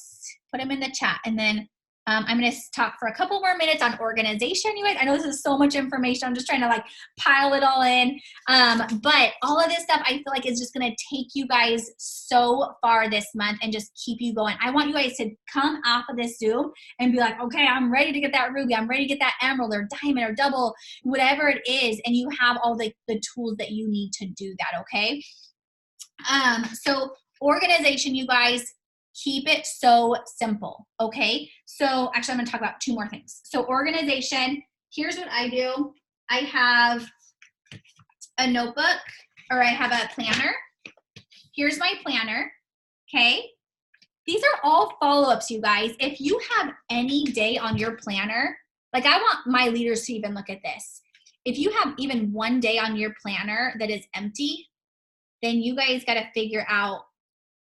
A: Put them in the chat. And then I'm going to talk for a couple more minutes on organization, you guys. I know this is so much information. I'm just trying to pile it all in. But all of this stuff I feel like is just going to take you guys so far this month and just keep you going. I want you guys to come off of this Zoom and be like, okay, I'm ready to get that ruby. I'm ready to get that emerald or diamond or double, whatever it is. And you have all the tools that you need to do that, okay? So organization, you guys, keep it so simple, okay? So actually, I'm gonna talk about 2 more things. So organization, here's what I do. I have a notebook, or I have a planner. Here's my planner, okay? These are all follow-ups, you guys. If you have any day on your planner, I want my leaders to even look at this. If you have even one day on your planner that is empty, then you guys gotta figure out,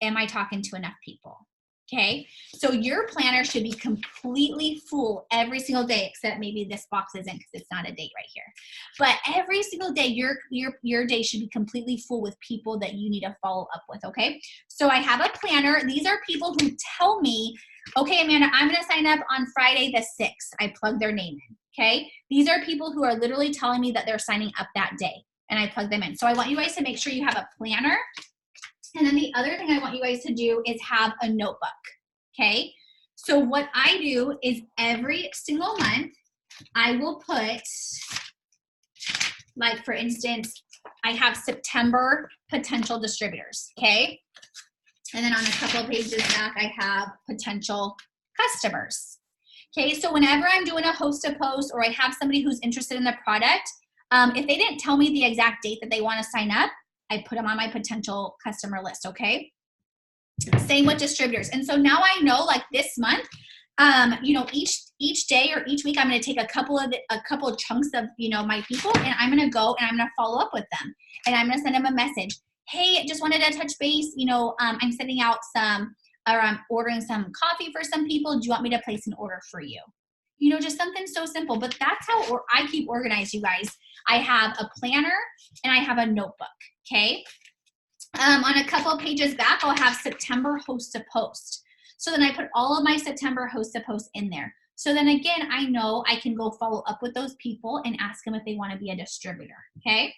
A: am I talking to enough people? Okay, so your planner should be completely full every single day, except maybe this box isn't because it's not a date right here. But every single day, your day should be completely full with people that you need to follow up with, okay? So I have a planner. These are people who tell me, okay, Amanda, I'm gonna sign up on Friday the 6th. I plug their name in, okay? These are people who are literally telling me that they're signing up that day, and I plug them in. So I want you guys to make sure you have a planner. And then the other thing I want you guys to do is have a notebook, okay? So what I do is every single month, I will put, for instance, I have September potential distributors, okay? And then on a couple of pages back, I have potential customers. Okay, so whenever I'm doing a host to post, or I have somebody who's interested in the product, if they didn't tell me the exact date that they want to sign up, I put them on my potential customer list, okay? Same with distributors. And so now I know, this month, each day or each week, I'm going to take a couple of chunks of, my people, and I'm going to go and I'm going to follow up with them. And I'm going to send them a message. Hey, just wanted to touch base. I'm sending out I'm ordering some coffee for some people. Do you want me to place an order for you? Just something so simple, but that's how I keep organized, you guys. I have a planner and I have a notebook, okay? On a couple of pages back, I'll have September host to post. So then I put all of my September host to post in there. So then again, I know I can go follow up with those people and ask them if they want to be a distributor, okay?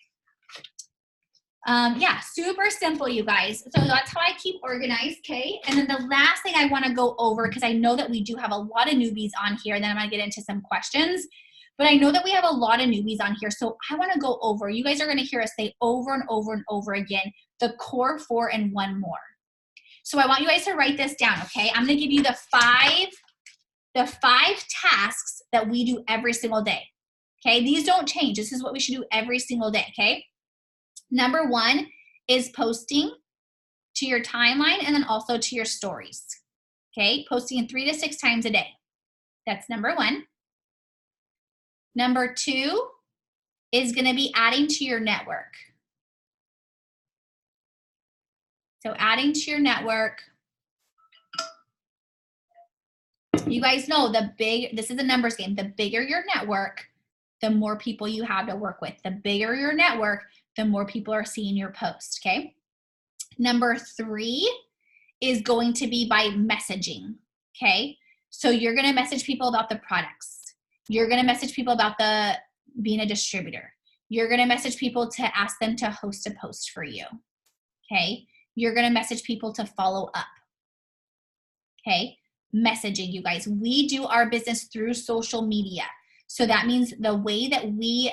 A: Yeah, super simple, you guys. So that's how I keep organized, okay? And then the last thing I want to go over, because I know that we do have a lot of newbies on here, and then I'm going to get into some questions, but I know that we have a lot of newbies on here, so I want to go over. You guys are going to hear us say over and over and over again, the core 4 and 1 more. So I want you guys to write this down, okay? I'm going to give you the five tasks that we do every single day, okay? These don't change. This is what we should do every single day, okay? Number 1 is posting to your timeline and then also to your stories. Okay, posting 3 to 6 times a day. That's number 1. Number 2 is going to be adding to your network. So adding to your network. You guys know this is a numbers game. The bigger your network, the more people you have to work with. The bigger your network, the more people are seeing your post, okay? Number 3 is going to be by messaging, okay? So you're gonna message people about the products. You're gonna message people about being a distributor. You're gonna message people to ask them to host a post for you, okay? You're gonna message people to follow up, okay? Messaging, you guys. We do our business through social media. So that means the way that we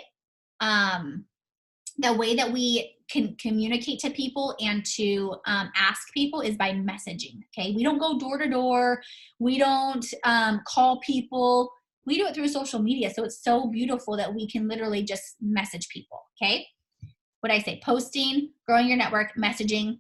A: can communicate to people and to ask people is by messaging, okay? We don't go door to door. We don't call people. We do it through social media. So it's so beautiful that we can literally just message people, okay? What I say, posting, growing your network, messaging.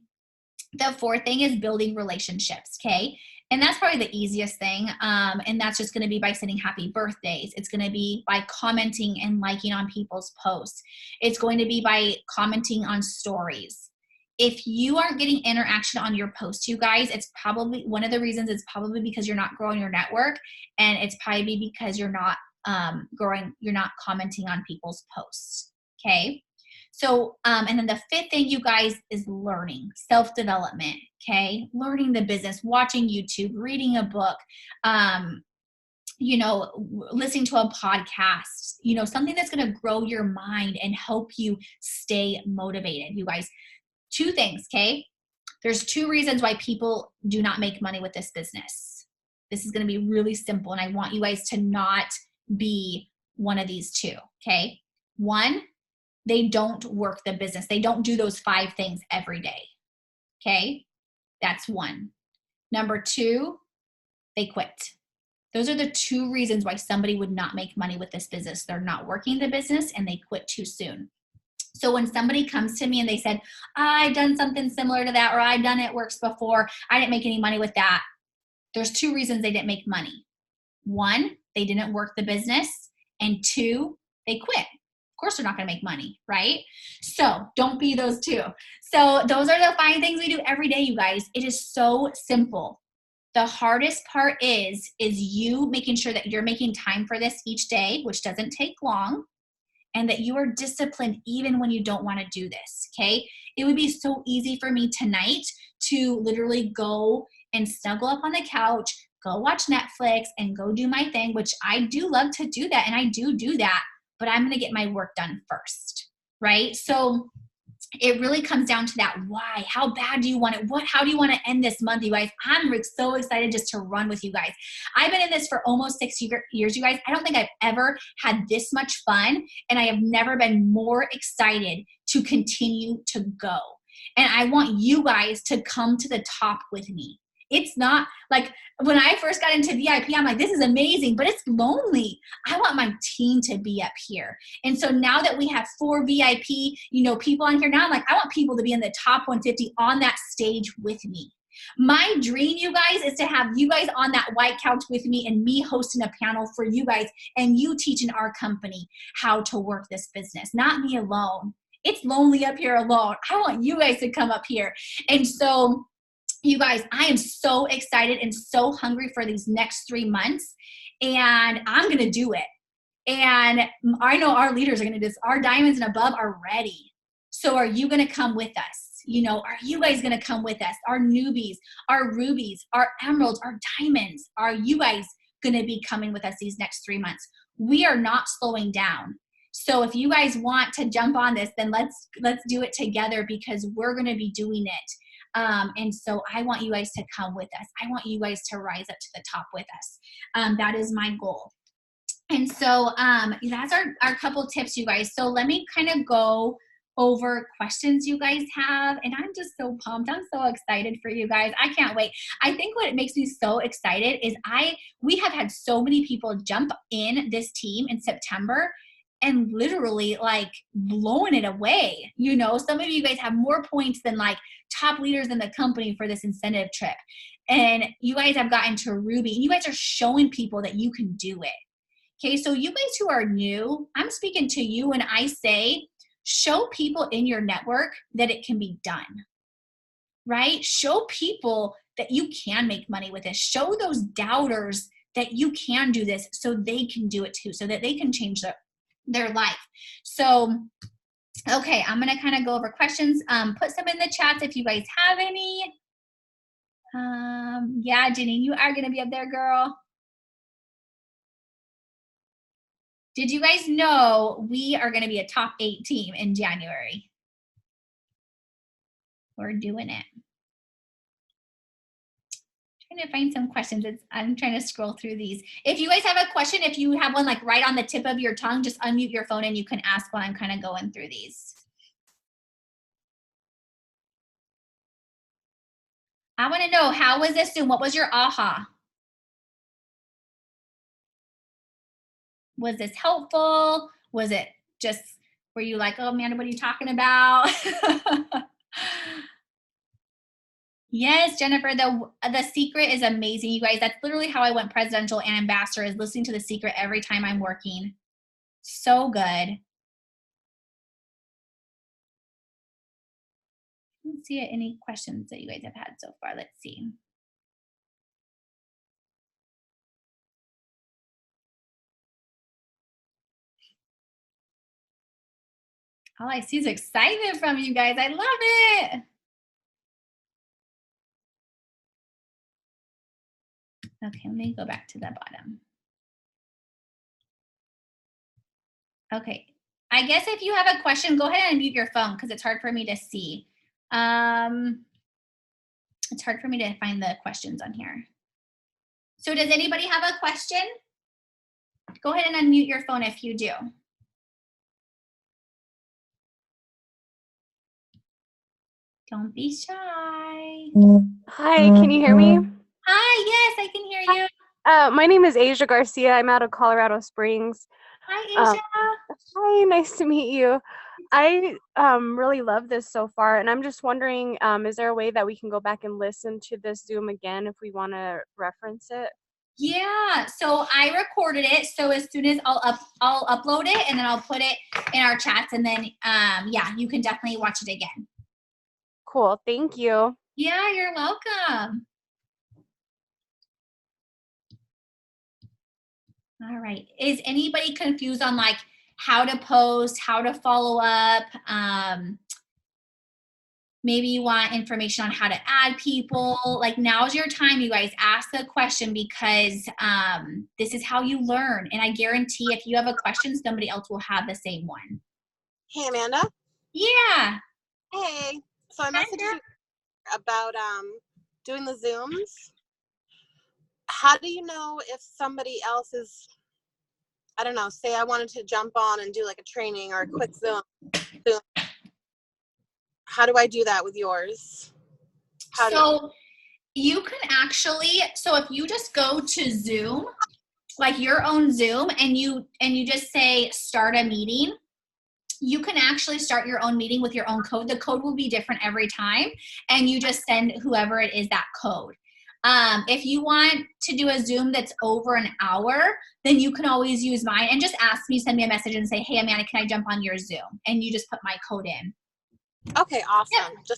A: The 4th thing is building relationships, okay? And that's probably the easiest thing. And that's just gonna be by sending happy birthdays. It's gonna be by commenting and liking on people's posts. It's going to be by commenting on stories. If you aren't getting interaction on your posts, you guys, it's probably, one of the reasons is probably because you're not growing your network, and it's probably because you're not you're not commenting on people's posts, okay? So, and then the 5th thing, you guys, is learning, self-development, okay? Learning the business, watching YouTube, reading a book, you know, listening to a podcast, you know, something that's going to grow your mind and help you stay motivated, you guys. 2 things, okay? There's 2 reasons why people do not make money with this business. This is going to be really simple, and I want you guys to not be one of these 2, okay? 1, they don't work the business. They don't do those 5 things every day, okay? That's 1. Number 2, they quit. Those are the 2 reasons why somebody would not make money with this business. They're not working the business, and they quit too soon. So when somebody comes to me and they said, I've done something similar to that, or I've done it works before, I didn't make any money with that, there's 2 reasons they didn't make money. 1, they didn't work the business, and 2, they quit. Of course they're not going to make money, right? So don't be those 2. So those are the 5 things we do every day, you guys. It is so simple. The hardest part is you making sure that you're making time for this each day, which doesn't take long, and that you are disciplined even when you don't want to do this, okay? It would be so easy for me tonight to literally go and snuggle up on the couch, go watch Netflix, and go do my thing, which I do love to do that, and I do that, but I'm going to get my work done first, right? So it really comes down to that why. How bad do you want it? How do you want to end this month, you guys? I'm so excited just to run with you guys. I've been in this for almost 6 years, you guys. I don't think I've ever had this much fun, and I have never been more excited to continue to go. And I want you guys to come to the top with me. It's not like when I first got into VIP, I'm like, this is amazing, but it's lonely. I want my team to be up here. And so now that we have 4 VIP, you know, people on here now, I'm like, I want people to be in the top 150 on that stage with me. My dream, you guys, is to have you guys on that white couch with me and me hosting a panel for you guys and you teaching our company how to work this business, not me alone. It's lonely up here alone. I want you guys to come up here. And so you guys, I am so excited and so hungry for these next 3 months, and I'm going to do it. And I know our leaders are going to do this. Our diamonds and above are ready. So are you going to come with us? You know, are you guys going to come with us? Our newbies, our rubies, our emeralds, our diamonds, are you guys going to be coming with us these next 3 months? We are not slowing down. So if you guys want to jump on this, then let's do it together, because we're going to be doing it. And so I want you guys to come with us. I want you guys to rise up to the top with us. That is my goal. And so that's our couple tips, you guys. So let me kind of go over questions you guys have. And I'm just so pumped. I'm so excited for you guys. I can't wait. I think what makes me so excited is we have had so many people jump in this team in September. and literally like blowing it away. You know, some of you guys have more points than like top leaders in the company for this incentive trip. And you guys have gotten to Ruby, and you guys are showing people that you can do it. Okay, so you guys who are new, I'm speaking to you and I say, show people in your network that it can be done, right? Show people that you can make money with this. Show those doubters that you can do this so they can do it too, so that they can change their life. So, okay, I'm gonna kind of go over questions. Put some in the chats if you guys have any. Yeah, Jenny, you are gonna be up there, girl. Did you guys know we are gonna be a top 8 team in January? We're doing it. Trying to find some questions. I'm trying to scroll through these. If you guys have a question, if you have one like right on the tip of your tongue, just unmute your phone and you can ask while I'm kind of going through these. I want to know, how was this Zoom? What was your aha? Was this helpful? Was it just, were you like, oh, Amanda, what are you talking about? Yes, Jennifer, the Secret is amazing, you guys. That's literally how I went presidential and ambassador, is listening to The Secret every time I'm working. So good. I don't see any questions that you guys have had so far. Let's see. All I see is excitement from you guys. I love it. Okay, let me go back to the bottom. Okay, I guess if you have a question, go ahead and mute your phone because it's hard for me to see. It's hard for me to find the questions on here. So does anybody have a question? Go ahead and unmute your phone if you do. Don't be shy.
B: Hi, can you hear me?
A: Hi, yes, I can hear you.
B: My name is Asia Garcia. I'm out of Colorado Springs.
A: Hi, Asia.
B: Hi, nice to meet you. I really love this so far, and I'm just wondering, is there a way that we can go back and listen to this Zoom again if we want to reference it?
A: Yeah, so I recorded it. So as soon as I'll upload it and then I'll put it in our chats, and then yeah, you can definitely watch it again.
B: Cool, thank you.
A: Yeah, you're welcome. All right. Is anybody confused on like how to post, how to follow up? Maybe you want information on how to add people. Like, now's your time, you guys. Ask a question, because this is how you learn. And I guarantee if you have a question, somebody else will have the same one.
C: Hey, Amanda.
A: Yeah.
C: Hey. So I messaged you about doing the Zooms. How do you know if somebody else is, I don't know, say I wanted to jump on and do like a training or a quick Zoom. How do I do that with yours?
A: You can actually, so if you just go to Zoom, like your own Zoom, and you just say start a meeting, you can actually start your own meeting with your own code. The code will be different every time, and you just send whoever it is that code. If you want to do a Zoom that's over an hour, then you can always use mine and just ask me, send me a message and say, hey, Amanda, can I jump on your Zoom? And you just put my code in.
C: Okay, awesome. Yeah.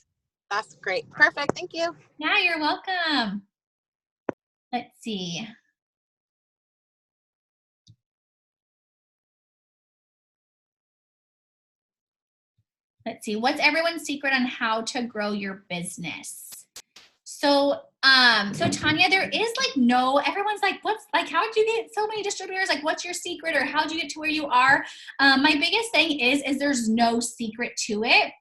C: That's great. Perfect. Thank you.
A: Yeah, you're welcome. Let's see. Let's see. What's everyone's secret on how to grow your business? So, Tanya, there is like everyone's like, how'd you get so many distributors? Like, what's your secret, or how'd you get to where you are? My biggest thing is there's no secret to it.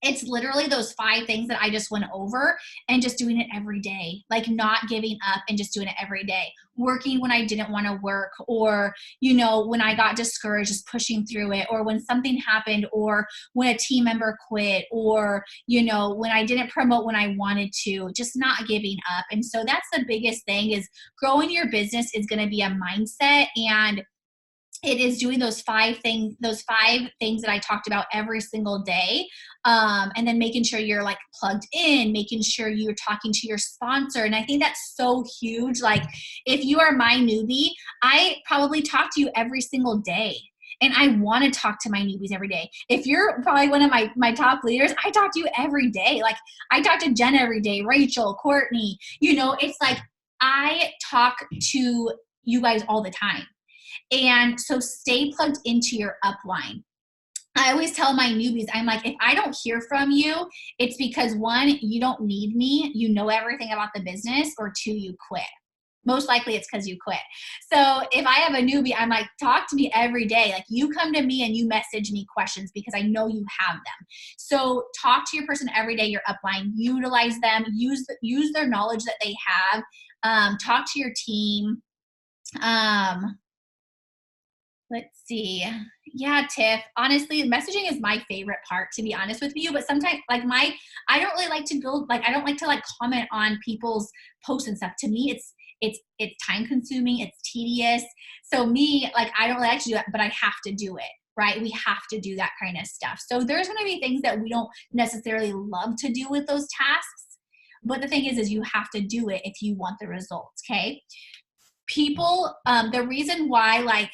A: It's literally those 5 things that I just went over, and just doing it every day, like not giving up and just doing it every day. Working when I didn't want to work, or, you know, when I got discouraged, just pushing through it, or when something happened, or when a team member quit, or, you know, when I didn't promote when I wanted to, just not giving up. And so that's the biggest thing, is growing your business is going to be a mindset. And it is doing those five things that I talked about every single day. And then making sure you're like plugged in, making sure you're talking to your sponsor. And I think that's so huge. Like if you are my newbie, I probably talk to you every single day. And I want to talk to my newbies every day. If you're probably one of my top leaders, I talk to you every day. Like I talk to Jen every day, Rachel, Courtney, it's like I talk to you guys all the time. And so stay plugged into your upline. I always tell my newbies, I'm like, if I don't hear from you, it's because 1, you don't need me, you know everything about the business, or 2, you quit. Most likely it's because you quit. So if I have a newbie, I'm like, talk to me every day. Like you come to me and you message me questions because I know you have them. So talk to your person every day, your upline, utilize them, use their knowledge that they have. Talk to your team. Let's see. Yeah, Tiff. Honestly, messaging is my favorite part, to be honest with you. But sometimes, like I don't really like to build. Like I don't like to like comment on people's posts and stuff. To me, it's time consuming. It's tedious. So me, like I don't really like to do it, but I have to do it. Right? We have to do that kind of stuff. So there's going to be things that we don't necessarily love to do with those tasks. But the thing is you have to do it if you want the results. Okay. People, the reason why like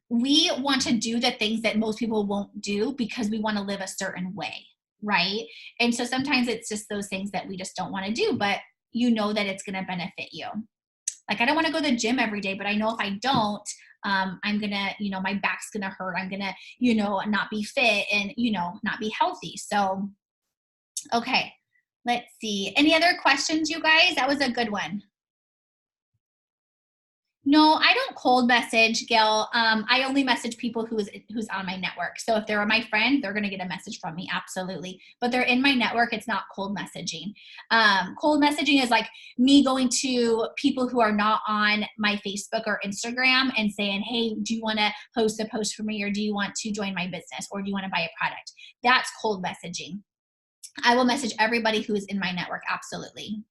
A: we want to do the things that most people won't do because we want to live a certain way, right? And so sometimes it's just those things that we just don't want to do, but you know that it's going to benefit you. Like I don't want to go to the gym every day, but I know if I don't, I'm going to, my back's going to hurt. I'm going to, not be fit and, not be healthy. So, okay, let's see. Any other questions, you guys? That was a good one. No, I don't cold message, Gail. I only message people who's on my network. So if they're my friend, they're going to get a message from me. Absolutely. But they're in my network. It's not cold messaging. Cold messaging is like me going to people who are not on my Facebook or Instagram and saying, hey, do you want to post a post for me? Or do you want to join my business? Or do you want to buy a product? That's cold messaging. I will message everybody who is in my network. Absolutely.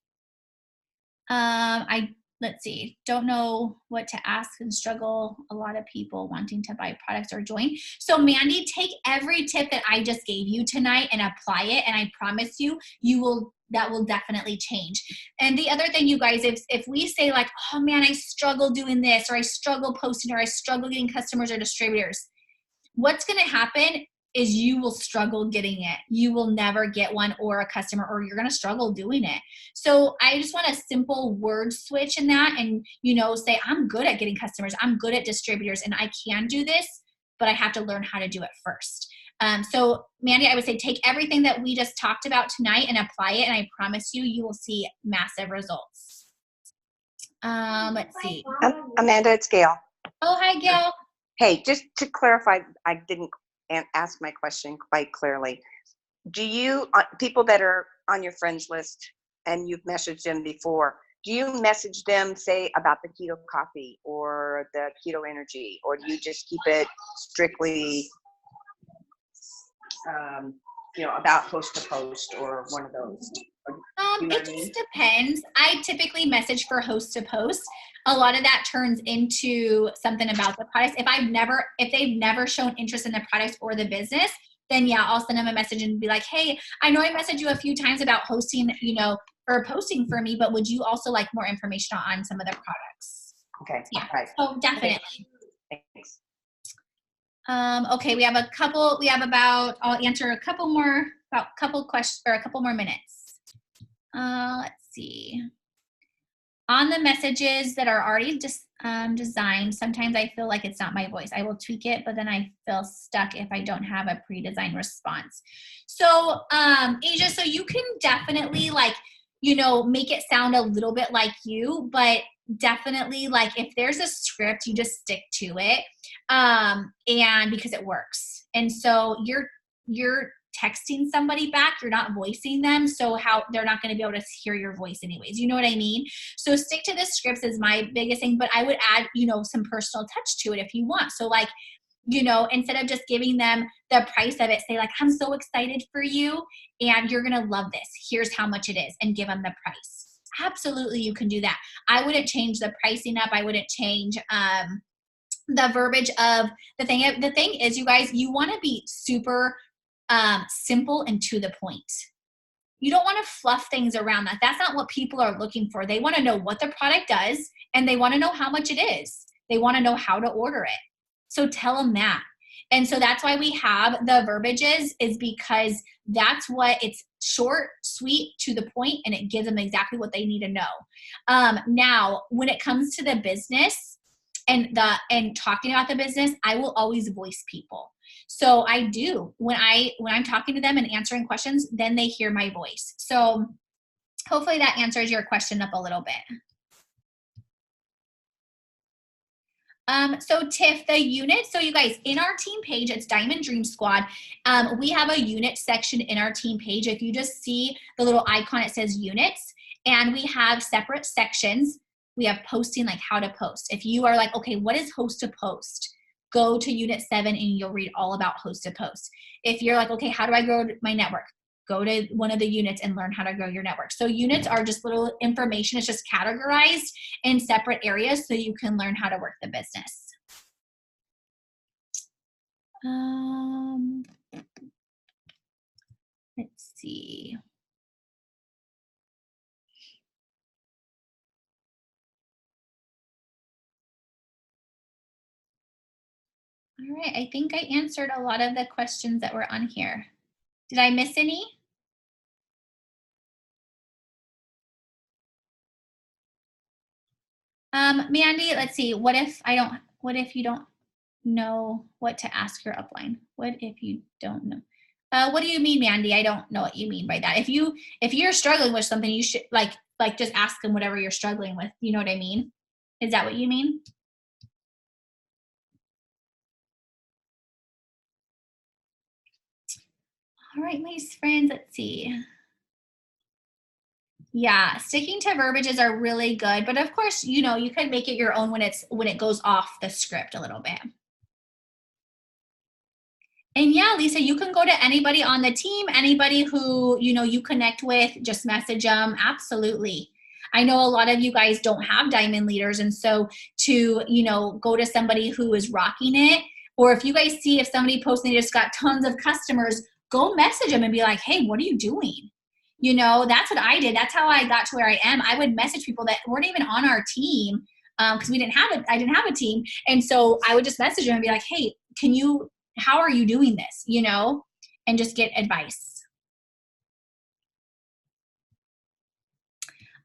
A: Let's see, don't know what to ask and struggle. A lot of people wanting to buy products or join. So Mandy, take every tip that I just gave you tonight and apply it. And I promise you, that will definitely change. And the other thing, you guys, if we say like, oh man, I struggle doing this, or I struggle posting, or I struggle getting customers or distributors, what's going to happen is you will struggle getting it. You will never get one or a customer, or you're going to struggle doing it. So I just want a simple word switch in that and, say, I'm good at getting customers. I'm good at distributors and I can do this, but I have to learn how to do it first. So Mandy, I would say take everything that we just talked about tonight and apply it. And I promise you will see massive results. Let's see.
D: Amanda, it's Gail.
A: Oh, hi, Gail.
D: Hey, just to clarify, I didn't ask my question quite clearly. Do you, people that are on your friends list and you've messaged them before, do you message them, say, about the keto coffee or the keto energy, or do you just keep it strictly, about post to post or one of those?
A: It just depends. I typically message for host to post. A lot of that turns into something about the products. If they've never shown interest in the products or the business, then yeah, I'll send them a message and be like, hey, I know I messaged you a few times about hosting, or posting for me, but would you also like more information on some of the products?
D: Okay.
A: Yeah.
D: Right.
A: So definitely.
D: Thanks.
A: Okay, I'll answer a couple more questions or a couple more minutes. Let's see. On the messages that are already just designed, sometimes I feel like it's not my voice. I will tweak it, but then I feel stuck if I don't have a pre-designed response. So Asia, so you can definitely make it sound a little bit like you, but definitely if there's a script, you just stick to it. And because it works. And so you're texting somebody back, you're not voicing them, so how they're not going to be able to hear your voice anyways. You know what I mean? So stick to the scripts is my biggest thing, but I would add, some personal touch to it if you want. So instead of just giving them the price of it, say I'm so excited for you and you're going to love this. Here's how much it is, and give them the price. Absolutely, you can do that. I wouldn't change the pricing up. I wouldn't change the verbiage of the thing. The thing is, you guys, you want to be super simple and to the point. You don't want to fluff things around that. That's not what people are looking for. They want to know what the product does, and they want to know how much it is. They want to know how to order it. So tell them that. And so that's why we have the verbiages, is because that's what it's short, sweet, to the point, and it gives them exactly what they need to know. Now, when it comes to the business and talking about the business, I will always voice people. So I do, when I'm talking to them and answering questions, then they hear my voice. So hopefully that answers your question up a little bit. So Tiff, the unit, so you guys, in our team page, it's Diamond Dream Squad. We have a unit section in our team page. If you just see the little icon, it says units, and we have separate sections. We have posting, like how to post. If you are like, okay, what is host to post? Go to unit 7 and you'll read all about host to post. If you're like, okay, how do I grow my network? Go to one of the units and learn how to grow your network. So units are just little information. It's just categorized in separate areas so you can learn how to work the business. Let's see. All right, I think I answered a lot of the questions that were on here. Did I miss any? Mandy, let's see. What if you don't know what to ask your upline? What if you don't know? What do you mean, Mandy? I don't know what you mean by that. If you're struggling with something, you should like just ask them whatever you're struggling with. You know what I mean? Is that what you mean? All right, my friends, let's see. Yeah, sticking to verbiages are really good, but of course, you know, you can make it your own when it goes off the script a little bit. And yeah, Lisa, you can go to anybody on the team, anybody who, you know, you connect with, just message them. Absolutely. I know a lot of you guys don't have diamond leaders. And so to, you know, go to somebody who is rocking it, or if you guys see if somebody posts and they just got tons of customers, go message them and be like, hey, what are you doing? You know, that's what I did. That's how I got to where I am. I would message people that weren't even on our team because I didn't have a team. And so I would just message them and be like, hey, how are you doing this? You know, and just get advice.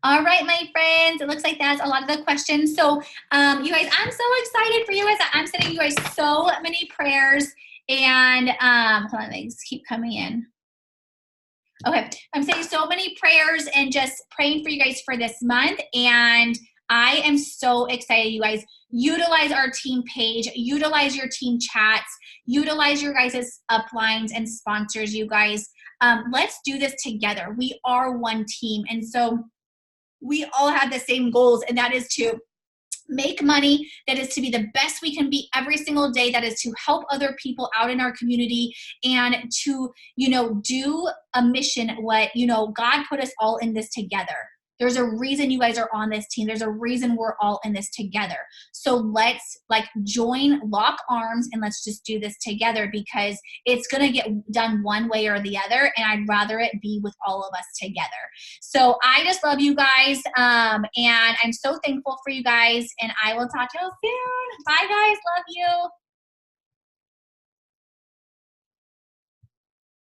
A: All right, my friends, it looks like that's a lot of the questions. So you guys, I'm so excited for you guys. I'm sending you guys so many prayers, and hold on, things keep coming in. Okay, I'm saying so many prayers and just praying for you guys for this month. And I am so excited, you guys. Utilize our team page, utilize your team chats, utilize your guys' uplines and sponsors, you guys. Let's do this together. We are one team. And so we all have the same goals, and that is to make money, that is to be the best we can be every single day, that is to help other people out in our community, and to, you know, do a mission, what, you know, God put us all in this together. There's a reason you guys are on this team. There's a reason we're all in this together. So let's lock arms, and let's just do this together, because it's going to get done one way or the other. And I'd rather it be with all of us together. So I just love you guys. And I'm so thankful for you guys, and I will talk to you soon. Bye guys. Love you.